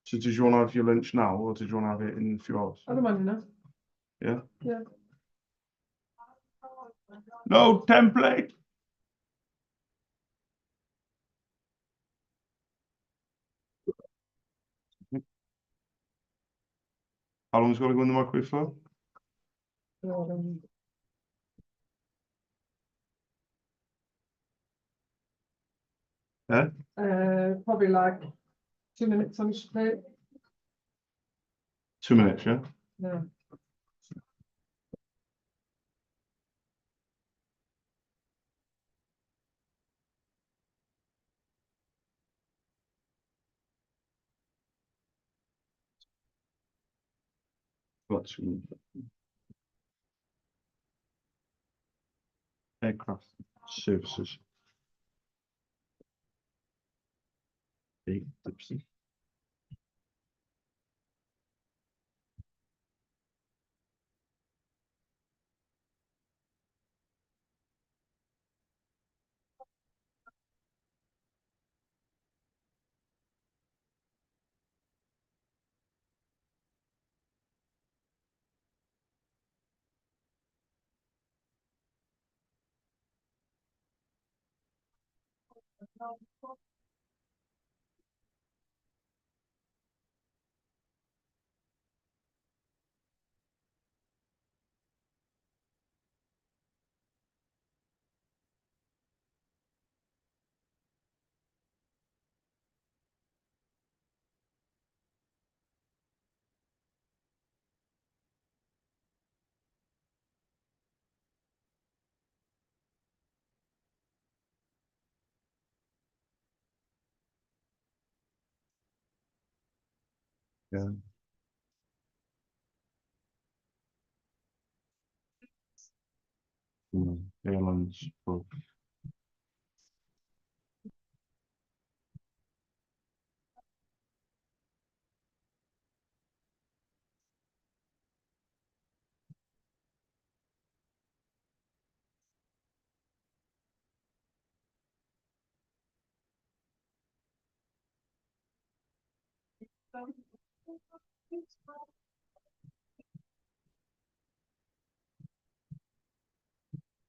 So did you want to have your lunch now, or did you want to have it in a few hours? I don't mind enough. Yeah. Yeah. No template. How long's got to go in the microwave for? Um, Yeah. Probably like 2 minutes on each plate. 2 minutes. Yeah. Yeah. Got 2 minutes. Aircraft services. Big dipsy. Yeah. Airlines. Well,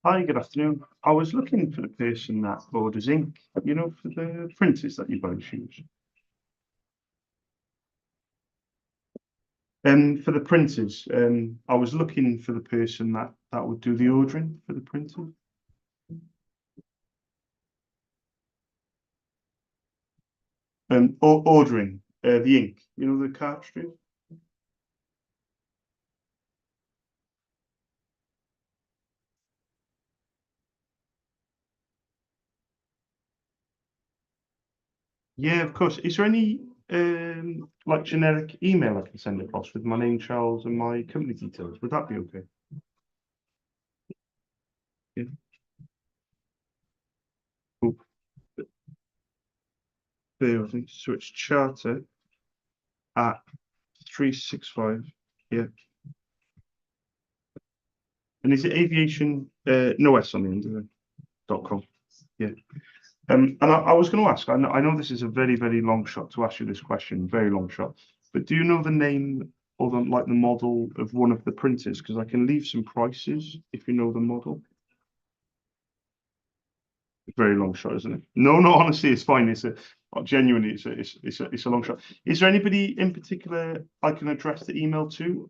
hi, good afternoon. I was looking for the person that orders ink, you know, for the printers that you guys use. For the printers, I was looking for the person that would do the ordering for the printer. Ordering the ink, you know, the cartridge. Yeah, of course. Is there any like generic email I can send across with my name, Charles, and my company details? Would that be okay? Yeah. Cool. Bear with me. So it's charter at 365. Yeah. And is it aviation? No S on the end of it. .com. Yeah. And I was going to ask. I know this is a very, very long shot to ask you this question. Very long shot. But do you know the name or the model of one of the printers? Because I can leave some prices if you know the model. Very long shot, isn't it? No, honestly, it's fine. It's genuinely, it's a long shot. Is there anybody in particular I can address the email to?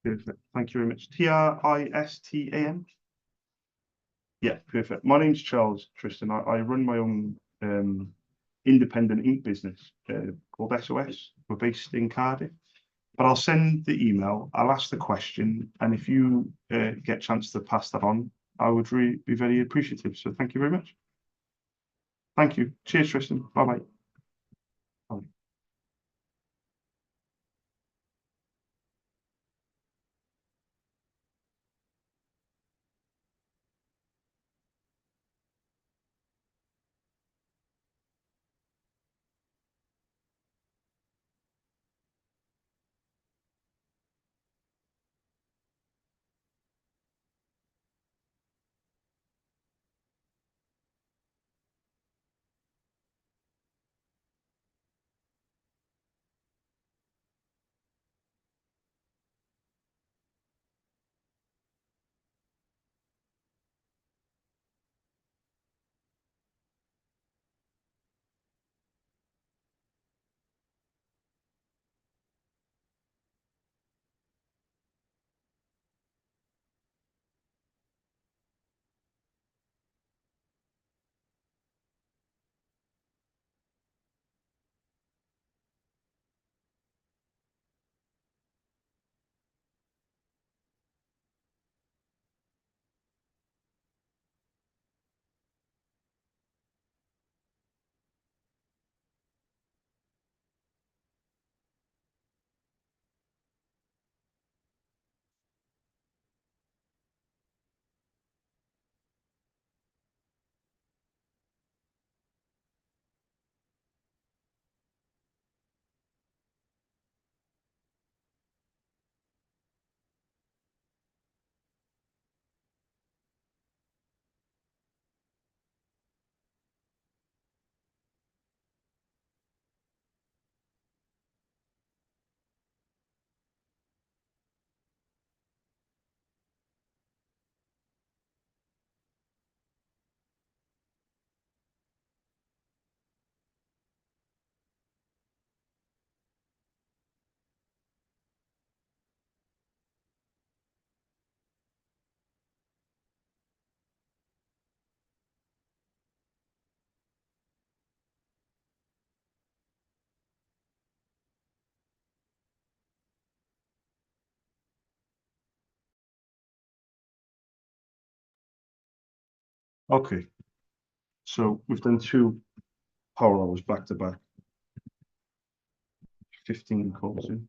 Perfect. Thank you very much. Tristan. Yeah, perfect. My name's Charles, Tristan. I run my own independent ink business called SOS. We're based in Cardiff. But I'll send the email, I'll ask the question, and if you get a chance to pass that on, I would really be very appreciative. So thank you very much. Thank you. Cheers, Tristan. Bye-bye. Bye. Okay. So we've done 2 power hours back to back. 15 calls in.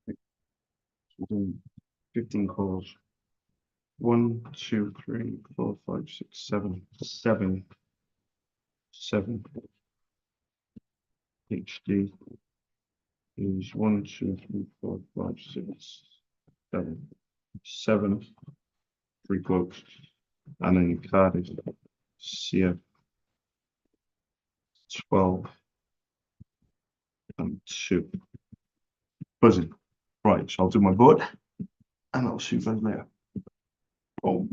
We're doing 15 calls. 1, 2, 3, 4, 5, 6, 7. 7. HD is 1, 2, 3, 4, 5, 6, 7. 7. 3 quotes. And then your card is CF 12 and 2. Buzzing. Right, so I'll do my board and I'll see you guys later. Oh.